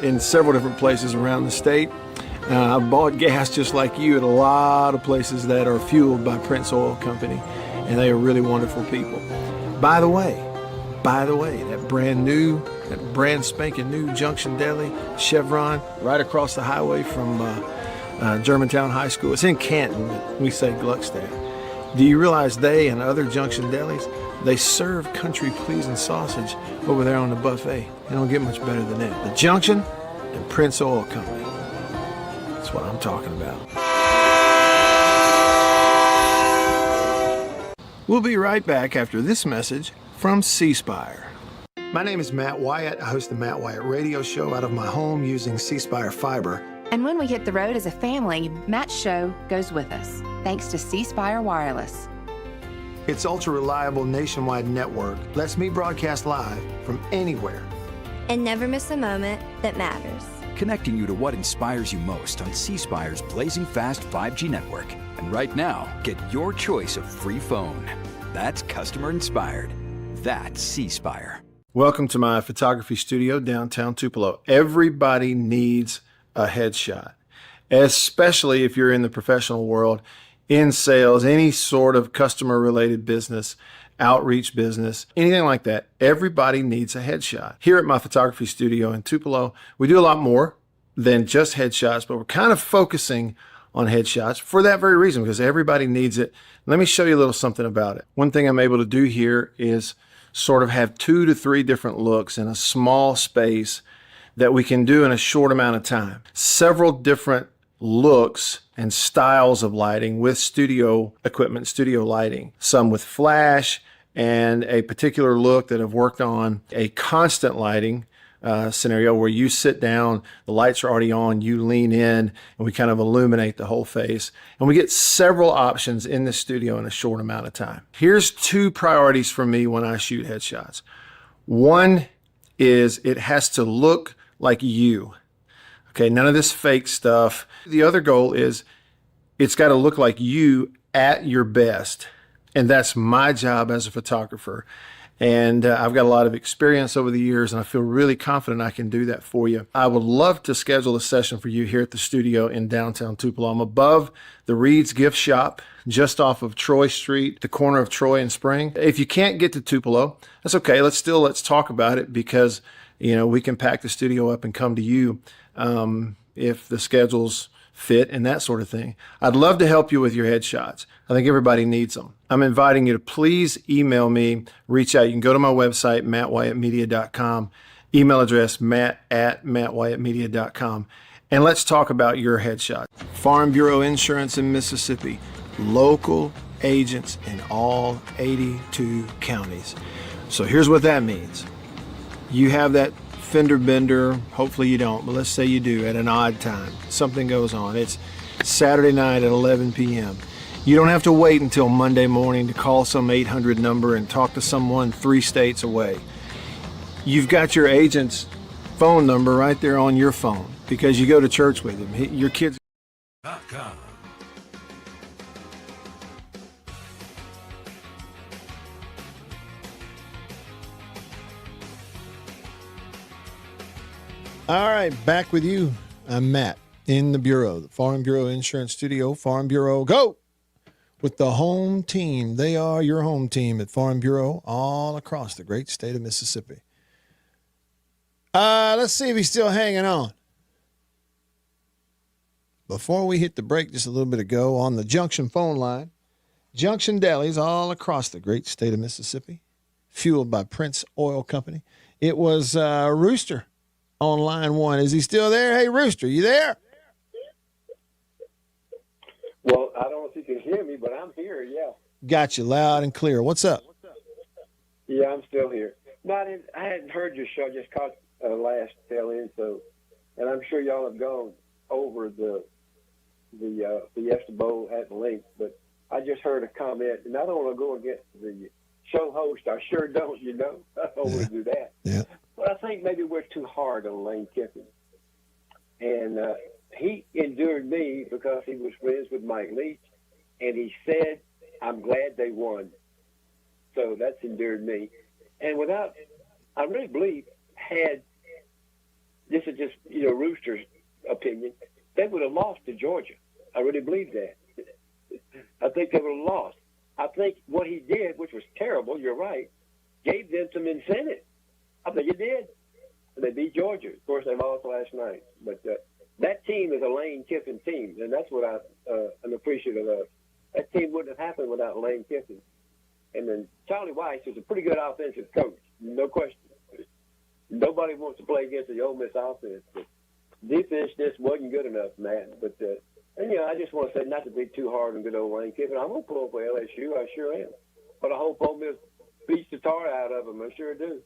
in several different places around the state. I've bought gas just like you at a lot of places that are fueled by Prince Oil Company, and they are really wonderful people. By the way, that brand spanking new Junction Deli, Chevron, right across the highway from Germantown High School. It's in Canton, but we say Gluckstadt. Do you realize they and other Junction Delis, they serve country-pleasing sausage over there on the buffet? They don't get much better than that. The Junction and Prince Oil Company. That's what I'm talking about. We'll be right back after this message from C Spire. My name is Matt Wyatt. I host the Matt Wyatt radio show out of my home using C Spire fiber. And when we hit the road as a family, Matt's show goes with us, thanks to C Spire Wireless. Its ultra-reliable nationwide network lets me broadcast live from anywhere. And never miss a moment that matters. Connecting you to what inspires you most on C Spire's blazing fast 5G network. And right now, get your choice of free phone. That's customer inspired. That's C Spire. Welcome to my photography studio downtown Tupelo. Everybody needs a headshot, especially if you're in the professional world, in sales, any sort of customer related business, outreach business, anything like that. Everybody needs a headshot. Here at my photography studio in Tupelo, we do a lot more than just headshots, but we're kind of focusing on headshots for that very reason, because everybody needs it. Let me show you a little something about it. One thing I'm able to do here is sort of have 2 to 3 different looks in a small space that we can do in a short amount of time. Several different looks and styles of lighting with studio equipment, studio lighting. Some with flash and a particular look that I've worked on, a constant lighting scenario where you sit down, the lights are already on, you lean in, and we kind of illuminate the whole face. And we get several options in the studio in a short amount of time. Here's 2 priorities for me when I shoot headshots. One is it has to look like you. Okay, none of this fake stuff. The other goal is it's got to look like you at your best. And that's my job as a photographer. And I've got a lot of experience over the years, and I feel really confident I can do that for you. I would love to schedule a session for you here at the studio in downtown Tupelo. I'm above the Reed's Gift Shop, just off of Troy Street, the corner of Troy and Spring. If you can't get to Tupelo, that's okay. Let's talk about it, because we can pack the studio up and come to you if the schedules fit and that sort of thing. I'd love to help you with your headshots. I think everybody needs them. I'm inviting you to please email me, reach out. You can go to my website, mattwyattmedia.com, email address matt@mattwyattmedia.com, and let's talk about your headshot. Farm Bureau Insurance in Mississippi, local agents in all 82 counties. So here's what that means. You have that fender bender, hopefully you don't, but let's say you do at an odd time. Something goes on. It's Saturday night at 11 p.m. You don't have to wait until Monday morning to call some 800 number and talk to someone 3 states away. you've got your agent's phone number right there on your phone because you go to church with him. Your kids. .com. All right, back with you. I'm Matt in the Bureau, the Farm Bureau Insurance Studio. Farm Bureau, go! With the home team. They are your home team at Farm Bureau all across the great state of Mississippi. Let's see if he's still hanging on. Before we hit the break just a little bit ago on the Junction phone line, Junction Delis all across the great state of Mississippi, fueled by Prince Oil Company. It was Rooster on line one. Is he still there? Hey, Rooster, you there? Well, I don't know if you can hear me, but I'm here, yeah. Got you loud and clear. What's up? Yeah, I'm still here. No, I hadn't heard your show, just caught last tail in, and I'm sure y'all have gone over the Fiesta Bowl at length, but I just heard a comment, and I don't want to go against the show host. I sure don't, I don't want to do that. Yeah. But I think maybe we're too hard on Lane Kiffin. And he endured me because he was friends with Mike Leach, and he said, I'm glad they won. So that's endured me. And I really believe, this is just, Rooster's opinion, they would have lost to Georgia. I really believe that. I think they would have lost. I think what he did, which was terrible, you're right, gave them some incentive. I think it did. They beat Georgia. Of course, they lost last night. But that team is a Lane Kiffin team, and that's what I'm appreciative of. That team wouldn't have happened without Lane Kiffin. And then Charlie Weiss is a pretty good offensive coach, no question. Nobody wants to play against the Ole Miss offense. But defense just wasn't good enough, Matt. But, I just want to say not to be too hard on good old Lane Kiffin. I'm going to pull for LSU. I sure am. But I hope Ole Miss beats the tar out of them. I sure do.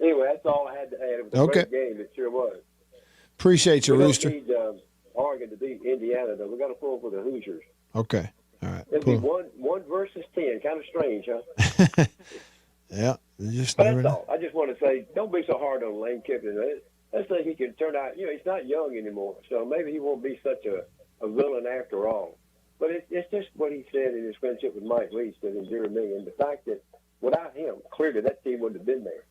Anyway, that's all I had to add. It was a great game. It sure was. Appreciate you, Rooster. We don't need Oregon to beat Indiana, though. We got to pull for the Hoosiers. Okay. All right. It'll be one versus 10. Kind of strange, huh? Yeah. But that's all. I just want to say, don't be so hard on Lane Kiffin. Let's say he can turn out, he's not young anymore, so maybe he won't be such a villain after all. But it's just what he said in his friendship with Mike Leach that endured me, and the fact that without him, clearly that team wouldn't have been there.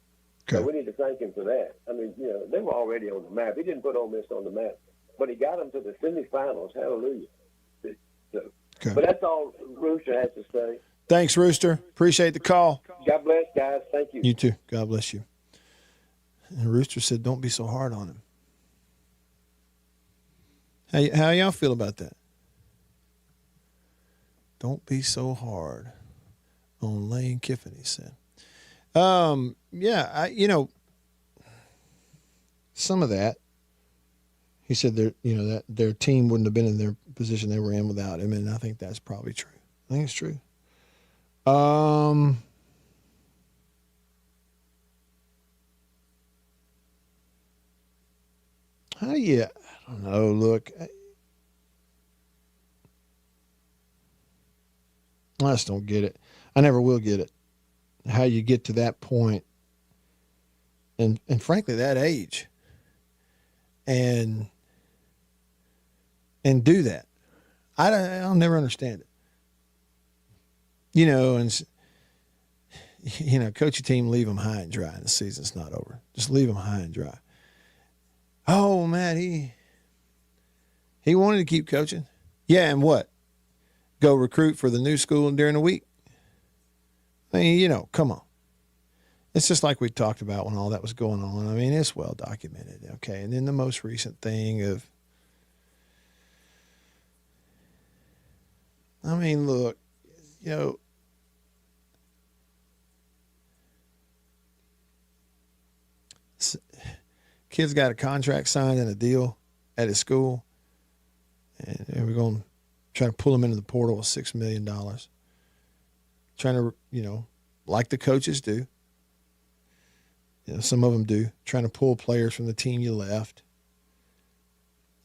Okay. So we need to thank him for that. I mean, they were already on the map. He didn't put Ole Miss on the map, but he got them to the semifinals. Hallelujah. So, But that's all Rooster has to say. Thanks, Rooster. Appreciate the call. God bless, guys. Thank you. You too. God bless you. And Rooster said, don't be so hard on him. How y'all feel about that? Don't be so hard on Lane Kiffin, he said. Yeah, some of that. He said that their team wouldn't have been in their position they were in without him, and I think that's probably true. I think it's true. How do you? I don't know. Look, I just don't get it. I never will get it. How you get to that point, and frankly, that age, and do that. I'll never understand it. And coach your team, leave them high and dry, and the season's not over. Just leave them high and dry. Oh, man, he wanted to keep coaching. Yeah, and what? Go recruit for the new school during the week? I mean, come on. It's just like we talked about when all that was going on. I mean, it's well documented, okay? And then the most recent thing of, look, kid's got a contract signed and a deal at his school, and we're going to try to pull him into the portal with $6 million. Trying to, like the coaches do. Some of them do. Trying to pull players from the team you left.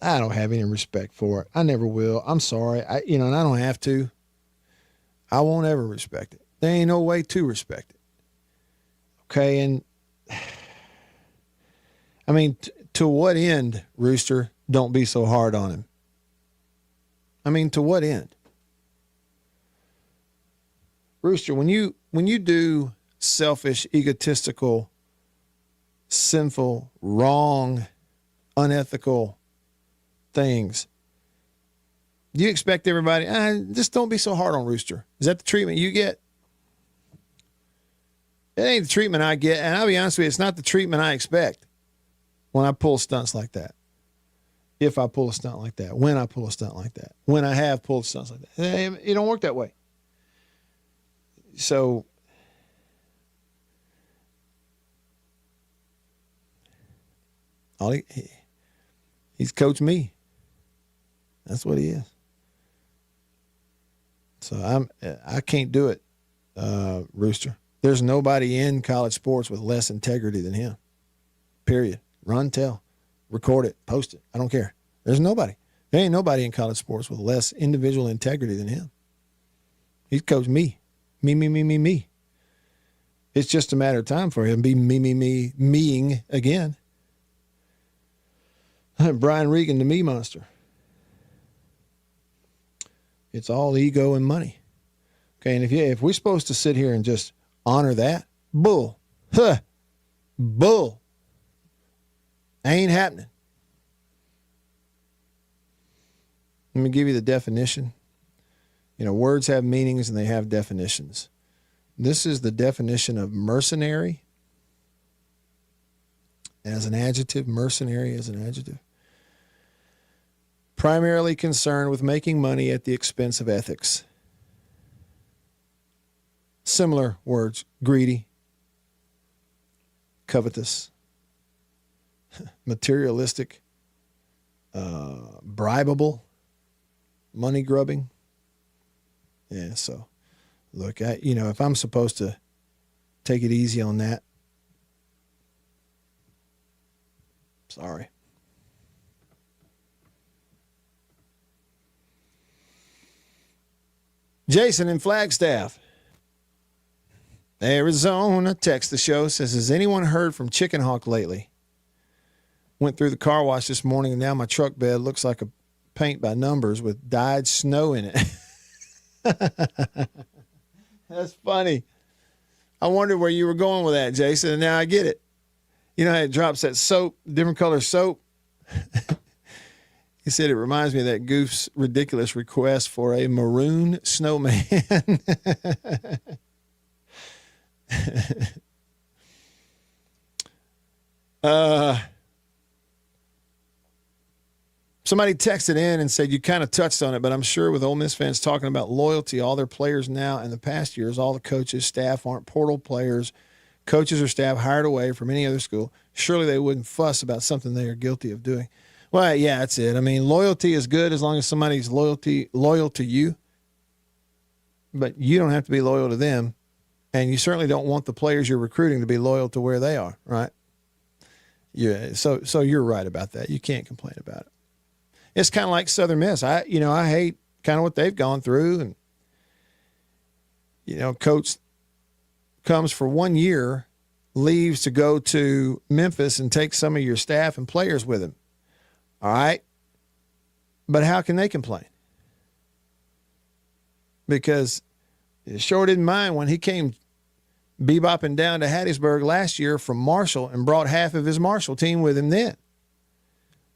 I don't have any respect for it. I never will. I'm sorry. And I don't have to. I won't ever respect it. There ain't no way to respect it. Okay, and I mean, to what end, Rooster, don't be so hard on him? I mean, to what end? Rooster, when you do selfish, egotistical, sinful, wrong, unethical things, do you expect everybody, just don't be so hard on Rooster? Is that the treatment you get? It ain't the treatment I get, and I'll be honest with you, it's not the treatment I expect when I pull stunts like that. If I pull a stunt like that, when I pull a stunt like that, when I have pulled stunts like that. It don't work that way. So he's coached me. That's what he is. So I can't do it, Rooster. There's nobody in college sports with less integrity than him. Period. Run, tell, record it, post it. I don't care. There's nobody. There ain't nobody in college sports with less individual integrity than him. He's coached me. Me. It's just a matter of time for him to be meing again. Brian Regan, the me monster. It's all ego and money. Okay, and if we're supposed to sit here and just honor that, bull. Ain't happening. Let me give you the definition. Words have meanings and they have definitions. This is the definition of mercenary as an adjective. Mercenary as an adjective. Primarily concerned with making money at the expense of ethics. Similar words: greedy, covetous, materialistic, bribable, money grubbing. Yeah, so look, if I'm supposed to take it easy on that, sorry. Jason in Flagstaff, Arizona, text the show, says, has anyone heard from Chicken Hawk lately? Went through the car wash this morning and now my truck bed looks like a paint by numbers with dyed snow in it. That's funny. I wondered where you were going with that, Jason, and now I get it. You know how it drops that soap, different color soap? He said it reminds me of that Goof's ridiculous request for a maroon snowman. Somebody texted in and said you kind of touched on it, but I'm sure with Ole Miss fans talking about loyalty, all their players now and the past years, all the coaches, staff aren't portal players, coaches or staff hired away from any other school. Surely they wouldn't fuss about something they are guilty of doing. Well, yeah, that's it. I mean, loyalty is good as long as somebody's loyal to you, but you don't have to be loyal to them, and you certainly don't want the players you're recruiting to be loyal to where they are, right? Yeah, so you're right about that. You can't complain about it. It's kind of like Southern Miss. I hate kind of what they've gone through. And, coach comes for 1 year, leaves to go to Memphis and take some of your staff and players with him. All right? But how can they complain? Because it sure didn't mind when he came bebopping down to Hattiesburg last year from Marshall and brought half of his Marshall team with him then.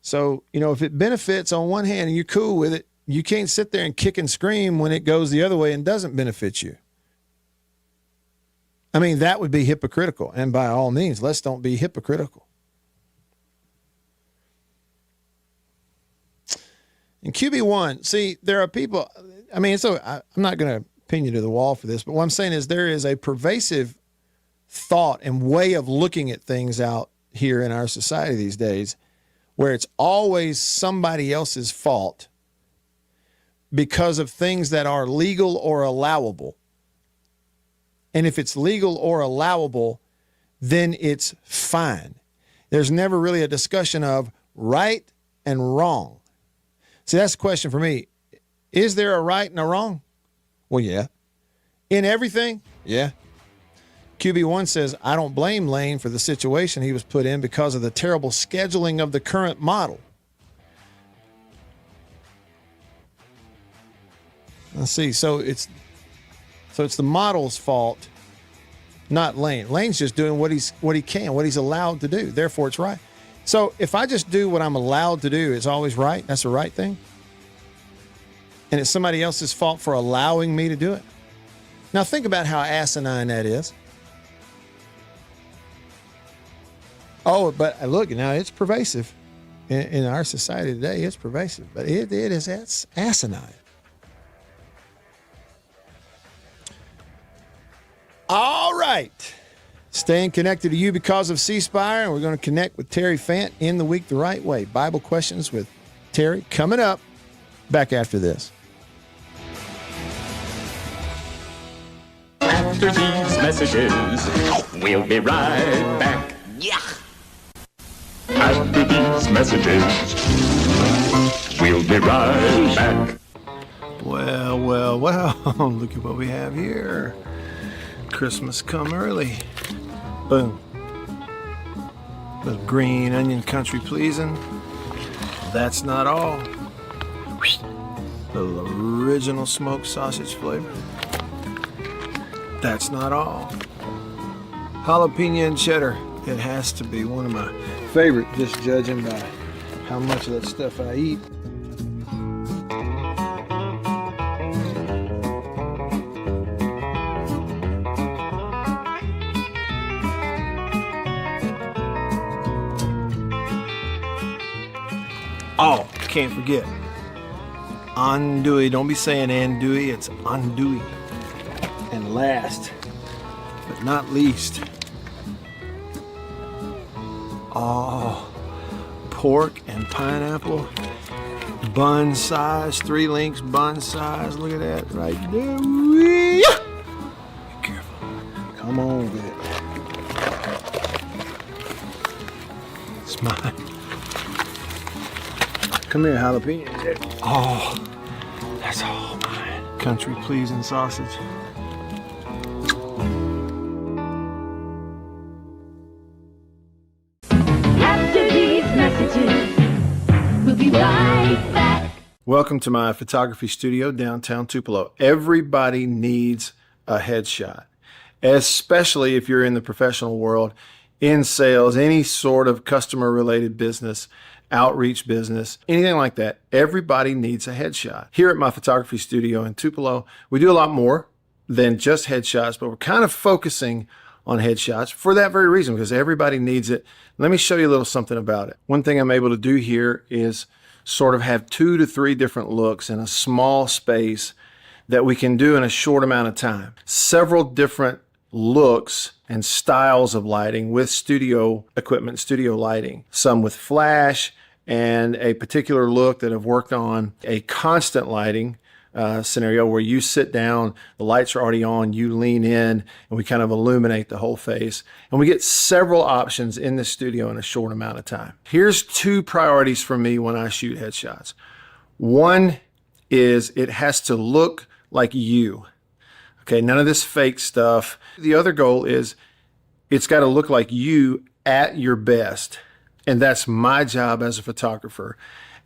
So, if it benefits on one hand and you're cool with it, you can't sit there and kick and scream when it goes the other way and doesn't benefit you. I mean, that would be hypocritical. And by all means, let's don't be hypocritical. And QB1, see, there are people, I'm not going to pin you to the wall for this, but what I'm saying is there is a pervasive thought and way of looking at things out here in our society these days where it's always somebody else's fault because of things that are legal or allowable. And if it's legal or allowable, then it's fine. There's never really a discussion of right and wrong. See, that's the question for me. Is there a right and a wrong? Well, yeah. In everything? Yeah. QB1 says, I don't blame Lane for the situation he was put in because of the terrible scheduling of the current model. Let's see. So it's the model's fault, not Lane. Lane's just doing what he can, what he's allowed to do. Therefore, it's right. So if I just do what I'm allowed to do, it's always right. That's the right thing. And it's somebody else's fault for allowing me to do it. Now think about how asinine that is. Oh, but look, now it's pervasive in our society today. It's pervasive, but it's asinine. All right. Staying connected to you because of C Spire, and we're going to connect with Terry Fant in the week the right way. Bible questions with Terry coming up. Back after this. After these messages, we'll be right back. Yeah. After these messages, we'll be right back. Well, look at what we have here. Christmas come early. Boom. Little green onion country pleasing. That's not all. Little original smoked sausage flavor. That's not all. Jalapeno and cheddar. It has to be one of my favorite, just judging by how much of that stuff I eat. Oh, can't forget. Andouille. Don't be saying andouille, it's andouille. And last, but not least, pork and pineapple, bun size, 3 links bun size. Look at that right there. Be careful. Come on with it. It's mine. Come here, jalapeno. Oh, that's all mine. Country pleasing sausage. After these messages, we'll be right back. Welcome to my photography studio downtown Tupelo. Everybody needs a headshot, especially if you're in the professional world, in sales, any sort of customer related business, outreach business, anything like that. Everybody needs a headshot. Here at my photography studio in Tupelo, we do a lot more than just headshots, but we're kind of focusing on headshots for that very reason, because everybody needs it. Let me show you a little something about it. One thing I'm able to do here is sort of have 2 to 3 different looks in a small space that we can do in a short amount of time. Several different looks and styles of lighting with studio equipment, studio lighting. Some with flash and a particular look that I've worked on, a constant lighting scenario where you sit down, the lights are already on, you lean in, and we kind of illuminate the whole face. And we get several options in the studio in a short amount of time. Here's 2 priorities for me when I shoot headshots. One is it has to look like you. Okay, none of this fake stuff. The other goal is it's got to look like you at your best. And that's my job as a photographer.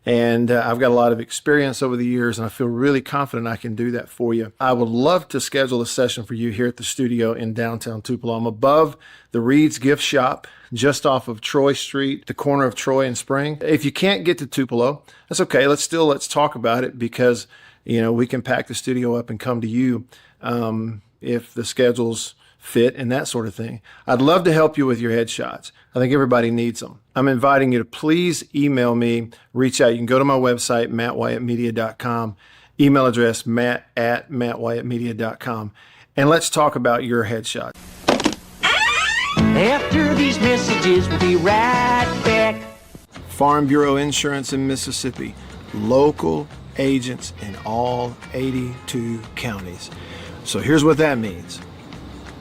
And I've got a lot of experience over the years, and I feel really confident I can do that for you. I would love to schedule a session for you here at the studio in downtown Tupelo. I'm above the Reed's Gift Shop, just off of Troy Street, the corner of Troy and Spring. If you can't get to Tupelo, that's okay. Let's talk about it, because we can pack the studio up and come to you if the schedules fit and that sort of thing. I'd love to help you with your headshots. I think everybody needs them. I'm inviting you to please email me, reach out. You can go to my website, mattwyattmedia.com, email address matt@mattwyattmedia.com, and let's talk about your headshot. After these messages, we'll be right back. Farm Bureau Insurance in Mississippi. Local agents in all 82 counties. So here's what that means.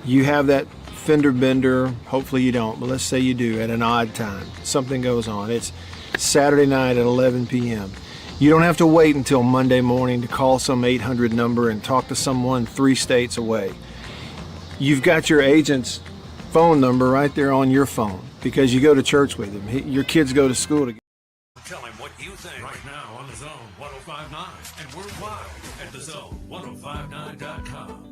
You have that fender bender, hopefully you don't, but let's say you do at an odd time. Something goes on. It's Saturday night at 11 p.m. You don't have to wait until Monday morning to call some 800 number and talk to someone 3 states away. you've got your agent's phone number right there on your phone because you go to church with him. Your kids go to school together. Tell him what you think right now on the Zone 1059 and worldwide at thezone1059.com.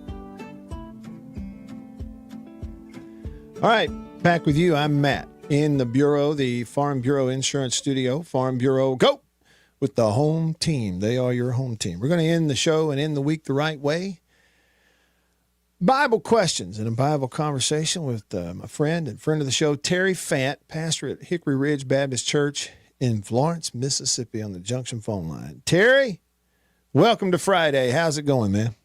All right, back with you. I'm Matt in the Bureau, the Farm Bureau Insurance Studio. Farm Bureau, go with the home team. They are your home team. We're going to end the show and end the week the right way. Bible questions and a Bible conversation with my friend and friend of the show, Terry Fant, pastor at Hickory Ridge Baptist Church in Florence, Mississippi, on the Junction phone line. Terry, welcome to Friday. How's it going, man?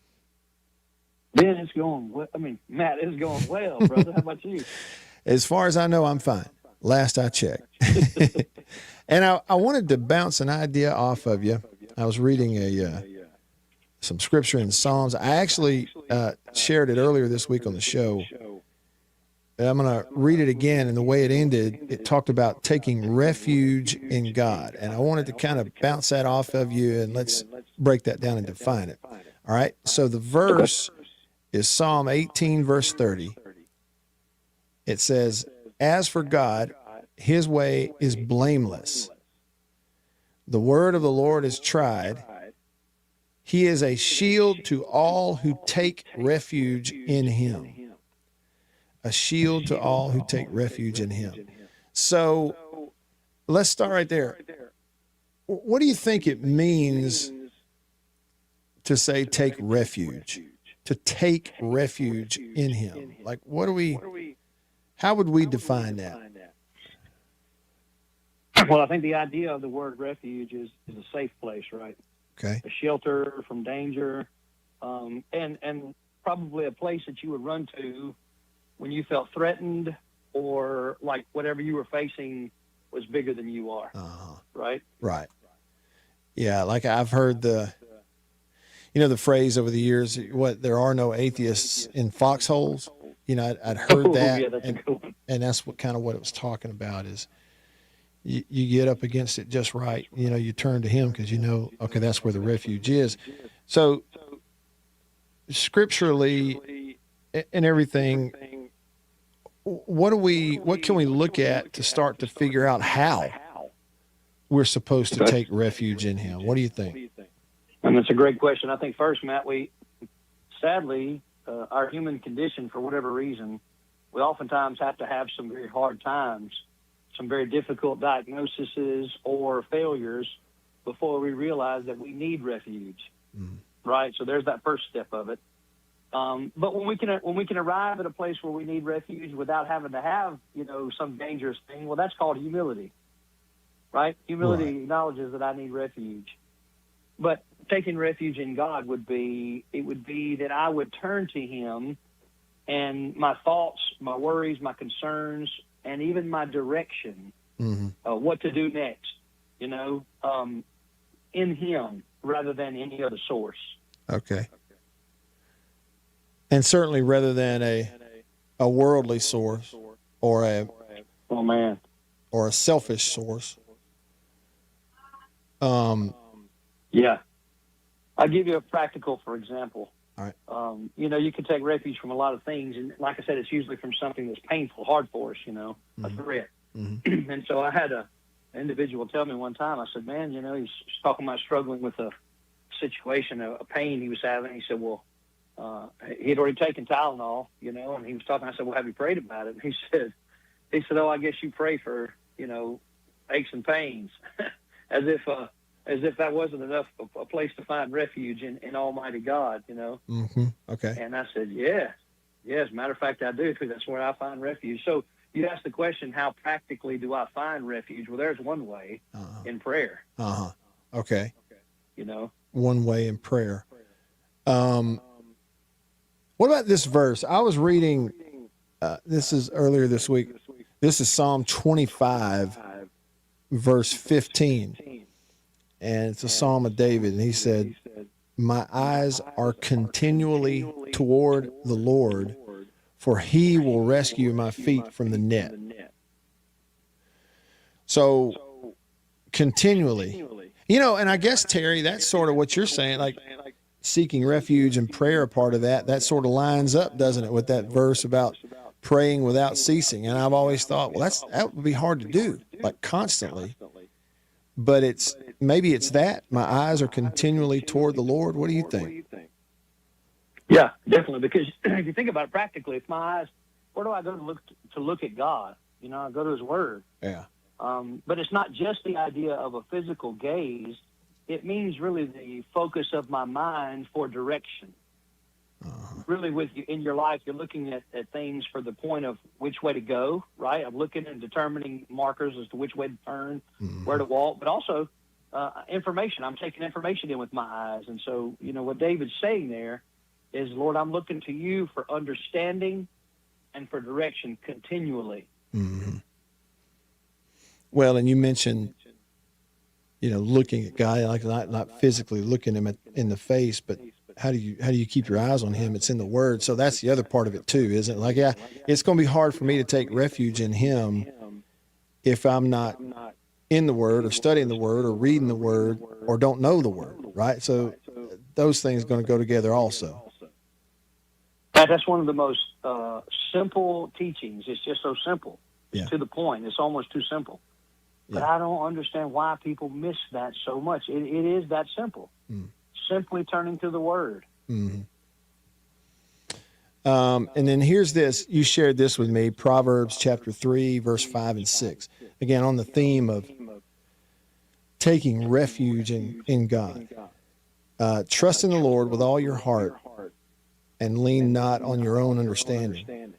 Ben, it's going well. Matt, it's going well, brother. How about you? As far as I know, I'm fine. Last I checked. And I wanted to bounce an idea off of you. I was reading some scripture in Psalms. I actually shared it earlier this week on the show. And I'm going to read it again. And the way it ended, it talked about taking refuge in God. And I wanted to kind of bounce that off of you, and let's break that down and define it. All right. So the verse is Psalm 18, verse 30. It says, "As for God, his way is blameless. The word of the Lord is tried. He is a shield to all who take refuge in him." A shield to all who take refuge in him. So let's start right there. What do you think it means to say take refuge? To take refuge in him? Like, how would we define that? Well, I think the idea of the word refuge is a safe place, right? Okay. A shelter from danger, and probably a place that you would run to when you felt threatened or like whatever you were facing was bigger than you are, right? Right. Yeah, like I've heard the phrase over the years, there are no atheists in foxholes. I'd heard that, yeah, that's a good one. And that's what it was talking about is you get up against it just right. You turn to him because okay, that's where the refuge is. So scripturally and everything, what can we look at to start to figure out how we're supposed to take refuge in him? What do you think? And that's a great question. I think first, Matt, sadly, our human condition, for whatever reason, we oftentimes have to have some very hard times, some very difficult diagnoses or failures before we realize that we need refuge, right? So there's that first step of it. But when we can arrive at a place where we need refuge without having to have, some dangerous thing, well, that's called humility, right? Humility acknowledges that I need refuge. But taking refuge in God would be that I would turn to him, and my thoughts, my worries, my concerns, and even my direction, what to do next, in him rather than any other source. Okay. And certainly rather than a worldly source or a selfish source. Yeah. I'll give you a practical, for example. All right. You can take refuge from a lot of things. And like I said, it's usually from something that's painful, hard for us, a threat. And so I had an individual tell me one time, I said, man, he's talking about struggling with a situation, a pain he was having. He said, well, he had already taken Tylenol, and he was talking. I said, well, have you prayed about it? And he said, oh, I guess you pray for, aches and pains, as if that wasn't enough a place to find refuge in Almighty God, Okay. And I said, yeah, as a matter of fact, I do. That's where I find refuge. So you asked the question, how practically do I find refuge? Well, there's one way, in prayer. Okay. One way in prayer. What about this verse? I was reading, this is earlier this week. This is Psalm 25, verse 15. And it's a Psalm of David. And he said, "My eyes are continually toward the Lord, for he will rescue my feet from the net." So continually, and I guess, Terry, that's sort of what you're saying. Like, seeking refuge and prayer part of that sort of lines up, doesn't it, with that verse about praying without ceasing. And I've always thought, well, that would be hard to do, like constantly. But maybe it's that my eyes are continually toward the Lord. What do you think? Yeah, definitely. Because if you think about it practically, if my eyes, where do I go to look at God? You know, I go to His Word. Yeah. But it's not just the idea of a physical gaze. It means really the focus of my mind for direction. Really, in your life, you're looking at things for the point of which way to go, right? I'm looking and determining markers as to which way to turn, where to walk, but also information. I'm taking information in with my eyes. And so, you know, what David's saying there is, Lord, I'm looking to you for understanding and for direction continually. Mm-hmm. Well, and you mentioned, you know, looking at God, like not physically looking him in the face, but how do you keep your eyes on him? It's in the Word. So that's the other part of it too, isn't it? Like, yeah, it's going to be hard for me to take refuge in him if I'm not in the Word or studying the Word or reading the Word or don't know the Word, right? So those things are going to go together also. That's one of the most simple teachings. It's just so simple. It's to the point. It's almost too simple. But I don't understand why people miss that so much. It is that simple. Simply turning to the Word. Mm-hmm. And then here's this. You shared this with me, Proverbs chapter 3, verse 5 and 6. Again, on the theme of taking refuge in God. Trust in the Lord with all your heart and lean not on your own understanding.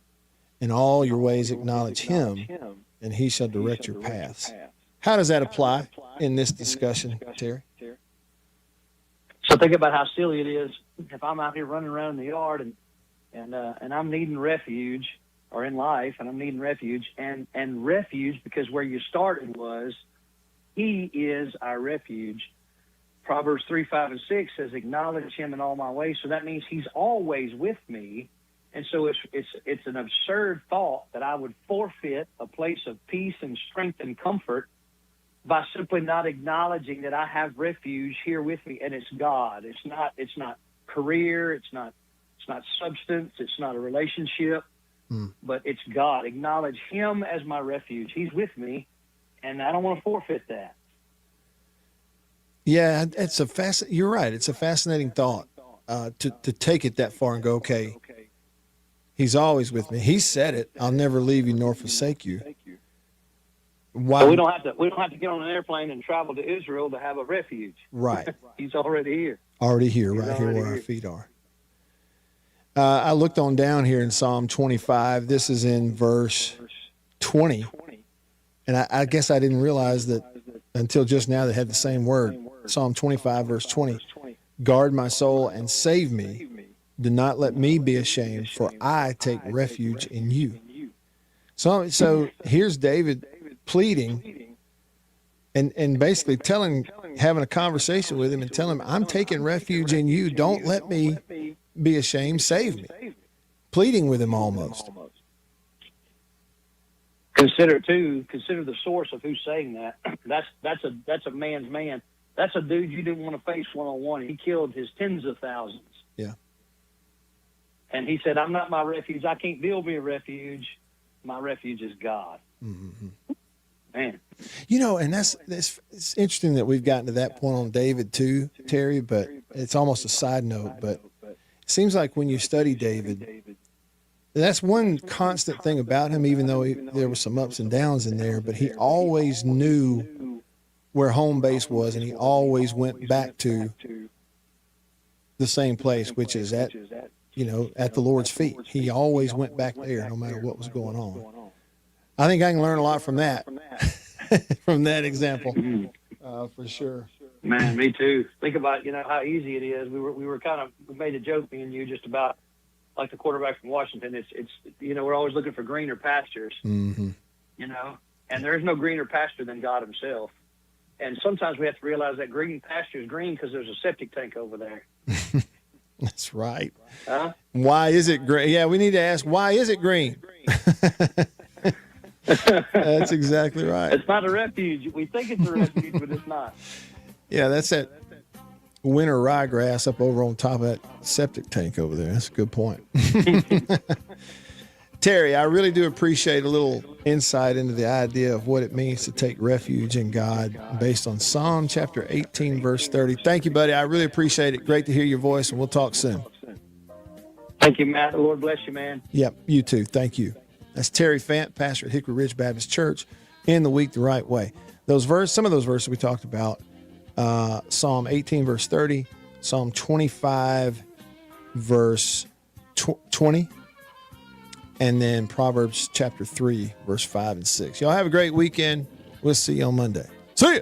In all your ways acknowledge him, and he shall direct your paths. How does that apply in this discussion, Terry? So think about how silly it is if I'm out here running around in the yard and I'm needing refuge, or in life, and I'm needing refuge, and refuge, because where you started was, he is our refuge. Proverbs 3, 5, and 6 says, acknowledge him in all my ways. So that means he's always with me. And so it's an absurd thought that I would forfeit a place of peace and strength and comfort by simply not acknowledging that I have refuge here with me, and it's God. It's not career, it's not substance, it's not a relationship, but it's God. Acknowledge him as my refuge. He's with me, and I don't want to forfeit that. Yeah, you're right. It's a fascinating thought to take it that far and go, okay, he's always with me. He said it. I'll never leave you nor forsake you. Why? So we don't have to get on an airplane and travel to Israel to have a refuge. Right. He's already here. Already here, right here where our feet are. I looked on down here in Psalm 25. This is in verse 20. And I guess I didn't realize that until just now they had the same word. Psalm 25, verse 20. Guard my soul and save me. Do not let me be ashamed, for I take refuge in you. So here's David pleading and basically having a conversation with him and telling him, I'm taking refuge in you. Don't let me be ashamed. Save me. Pleading with him almost. Consider the source of who's saying that. That's a man's man. That's a dude you didn't want to face one-on-one. He killed his tens of thousands. Yeah. And he said, I'm not my refuge. I can't build me a refuge. My refuge is God. Mm-hmm. Man. You know, and it's interesting that we've gotten to that point on David too, Terry, but it's almost a side note. But it seems like when you study David, that's one constant thing about him, even though there were some ups and downs in there, but he always knew where home base was, and he always went back to the same place, which is at the Lord's feet. He always went back there no matter what was going on. I think I can learn a lot from that, from that example, for sure. Man, me too. Think about, how easy it is. We made a joke, me and you, just about like the quarterback from Washington. It's we're always looking for greener pastures, mm-hmm. And there is no greener pasture than God himself. And sometimes we have to realize that green pasture is green because there's a septic tank over there. That's right. Huh? Why is it green? Yeah, we need to ask, why is it green? That's exactly right. It's not a refuge. We think it's a refuge, but it's not. Yeah, that's it. winter ryegrass up over on top of that septic tank over there. That's a good point. Terry, I really do appreciate a little insight into the idea of what it means to take refuge in God based on Psalm chapter 18, verse 30. Thank you, buddy. I really appreciate it. Great to hear your voice, and we'll talk soon. Thank you, Matt. The Lord bless you, man. Yep, you too. Thank you. That's Terry Fant, pastor at Hickory Ridge Baptist Church, in the week the right way. Some of those verses we talked about, Psalm 18, verse 30, Psalm 25, verse 20, and then Proverbs chapter 3, verse 5 and 6. Y'all have a great weekend. We'll see you on Monday. See ya.